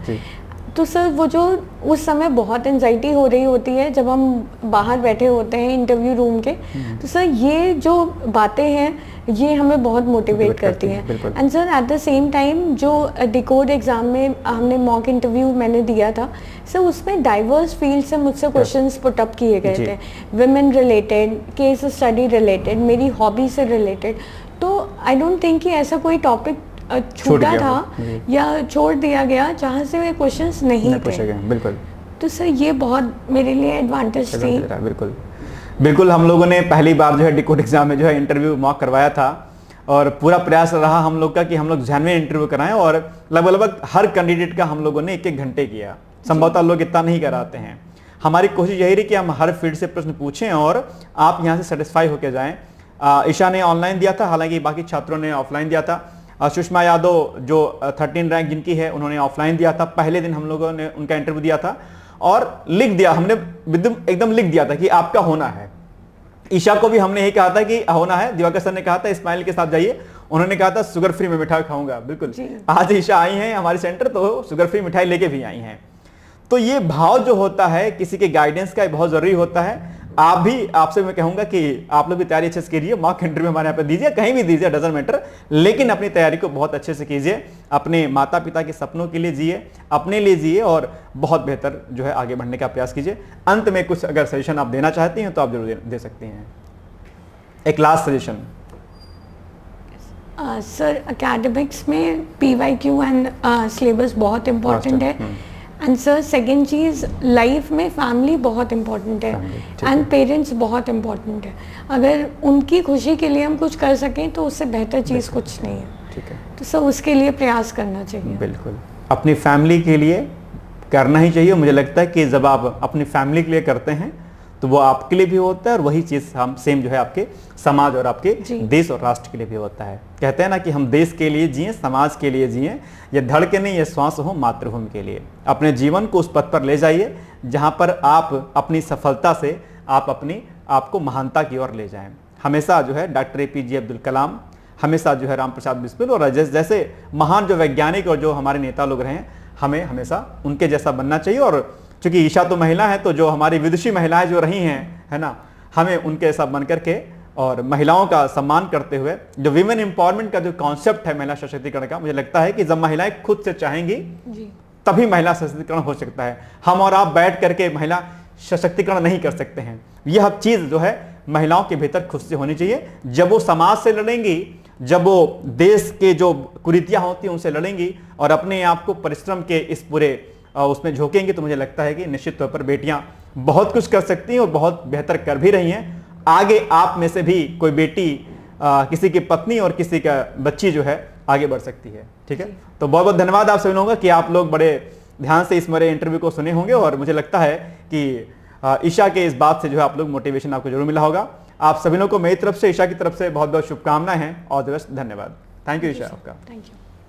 तो सर वो जो उस समय बहुत एंजाइटी हो रही होती है जब हम बाहर बैठे होते हैं इंटरव्यू रूम के, तो सर ये जो बातें हैं ये हमें बहुत मोटिवेट करती हैं। And sir at the same time जो डिकोड एग्जाम में हमने मॉक इंटरव्यू मैंने दिया था सर, उसमें डाइवर्स फील्ड से मुझसे क्वेश्चंस पुट अप किए गए थे, women related, case study related, मेरी हॉबी से रिलेटेड। तो आई डोंट थिंक कि ऐसा कोई टॉपिक छूटा था या छोड़ दिया गया जहाँ से वे क्वेश्चंस नहीं थे। बिल्कुल। तो सर ये बहुत मेरे लिए एडवांटेज थी। बिल्कुल हम लोगों ने पहली बार जो है डिकोड एग्जाम में जो है इंटरव्यू मॉक करवाया था और पूरा प्रयास रहा हम लोग का कि हम लोग जेन्युइन इंटरव्यू कराएं और लगभग हर कैंडिडेट का हम लोगों ने 1-1 घंटे किया। संभवतः लोग इतना नहीं कराते हैं। हमारी कोशिश यही रही कि हम हर फील्ड से प्रश्न पूछें और आप यहाँ से सेटिस्फाई होकर जाएं। ईशा ने ऑनलाइन दिया था, हालांकि बाकी छात्रों ने ऑफलाइन दिया था। सुषमा यादव जो 13 रैंक जिनकी है उन्होंने ऑफलाइन दिया था। पहले दिन हम लोगों ने उनका इंटरव्यू दिया था और लिख दिया, हमने एकदम लिख दिया था कि आपका होना है। ईशा को भी हमने यही कहा था कि होना है। दिवाकर सर ने कहा था स्माइल के साथ जाइए, उन्होंने कहा था शुगर फ्री में मिठाई खाऊंगा। बिल्कुल आज ईशा आई हैं हमारे सेंटर तो शुगर फ्री मिठाई लेके भी आई हैं। तो ये भाव जो होता है किसी के गाइडेंस का बहुत जरूरी होता है। आप भी, आपसे मैं कहूंगा कि आप लोग भी तैयारी अच्छे से कीजिए, मॉक इंटरव्यू हमारे यहाँ पे दीजिए, कहीं भी दीजिए, डजंट मैटर, लेकिन अपनी तैयारी को बहुत अच्छे से कीजिए। अपने माता पिता के सपनों के लिए जिए, अपने लिए जिए और बहुत बेहतर जो है आगे बढ़ने का प्रयास कीजिए। अंत में कुछ अगर सजेशन आप देना चाहती हैं तो आप जरूर दे सकती हैं, एक लास्ट सजेशन। सर एकेडमिक्स में PYQ एंड सिलेबस बहुत इम्पोर्टेंट है। And sir second cheese, life में फैमिली बहुत इम्पोर्टेंट है एंड पेरेंट्स बहुत इम्पोर्टेंट है। अगर उनकी खुशी के लिए हम कुछ कर सकें तो उससे बेहतर चीज़ कुछ नहीं है। ठीक है, तो सर उसके लिए प्रयास करना चाहिए। बिल्कुल, अपनी फैमिली के लिए करना ही चाहिए। मुझे लगता है कि जब आप अपनी फैमिली के लिए करते हैं तो वो आपके लिए भी होता है और वही चीज़ हम सेम जो है आपके समाज और आपके देश और राष्ट्र के लिए भी होता है। कहते हैं ना कि हम देश के लिए जिए, समाज के लिए जिए, ये धड़के नहीं, ये श्वास हो मातृभूमि के लिए। अपने जीवन को उस पथ पर ले जाइए जहाँ पर आप अपनी सफलता से आप अपनी आपको महानता की ओर ले जाएं। हमेशा जो है डॉक्टर APJ अब्दुल कलाम, हमेशा जो है राम प्रसाद बिस्मिल और जैसे महान जो वैज्ञानिक और जो हमारे नेता लोग रहे हैं, हमें हमेशा उनके जैसा बनना चाहिए। और चूंकि ईशा तो महिला है तो जो हमारी विदुषी महिलाएं जो रही हैं, है ना, हमें उनके जैसा बन करके और महिलाओं का सम्मान करते हुए जो विमेन एम्पावरमेंट का जो कॉन्सेप्ट है महिला सशक्तिकरण का, मुझे लगता है कि जब महिलाएं खुद से चाहेंगी तभी महिला सशक्तिकरण हो सकता है। हम और आप बैठ करके महिला सशक्तिकरण नहीं कर सकते हैं। यह चीज जो है महिलाओं के भीतर खुद से होनी चाहिए। जब वो समाज से लड़ेंगी, जब वो देश के जो कुरीतियां होती हैं उनसे लड़ेंगी और अपने आप को परिश्रम के इस पूरे उसमें झोंकेंगे, तो मुझे लगता है कि निश्चित तौर पर बेटियां बहुत कुछ कर सकती हैं और बहुत बेहतर कर भी रही हैं। आगे आप में से भी कोई बेटी किसी की पत्नी और किसी का बच्ची जो है आगे बढ़ सकती है। ठीक है, तो बहुत बहुत धन्यवाद आप सभी लोगों का कि आप लोग बड़े ध्यान से इस मेरे इंटरव्यू को सुने होंगे और मुझे लगता है कि ईशा के इस बात से जो है आप लोग मोटिवेशन आपको जरूर मिला होगा। आप सभी लोगों को मेरी तरफ से, ईशा की तरफ से बहुत बहुत शुभकामनाएं हैं। ऑल द बेस्ट, धन्यवाद। थैंक यू ईशा आपका। Thank you.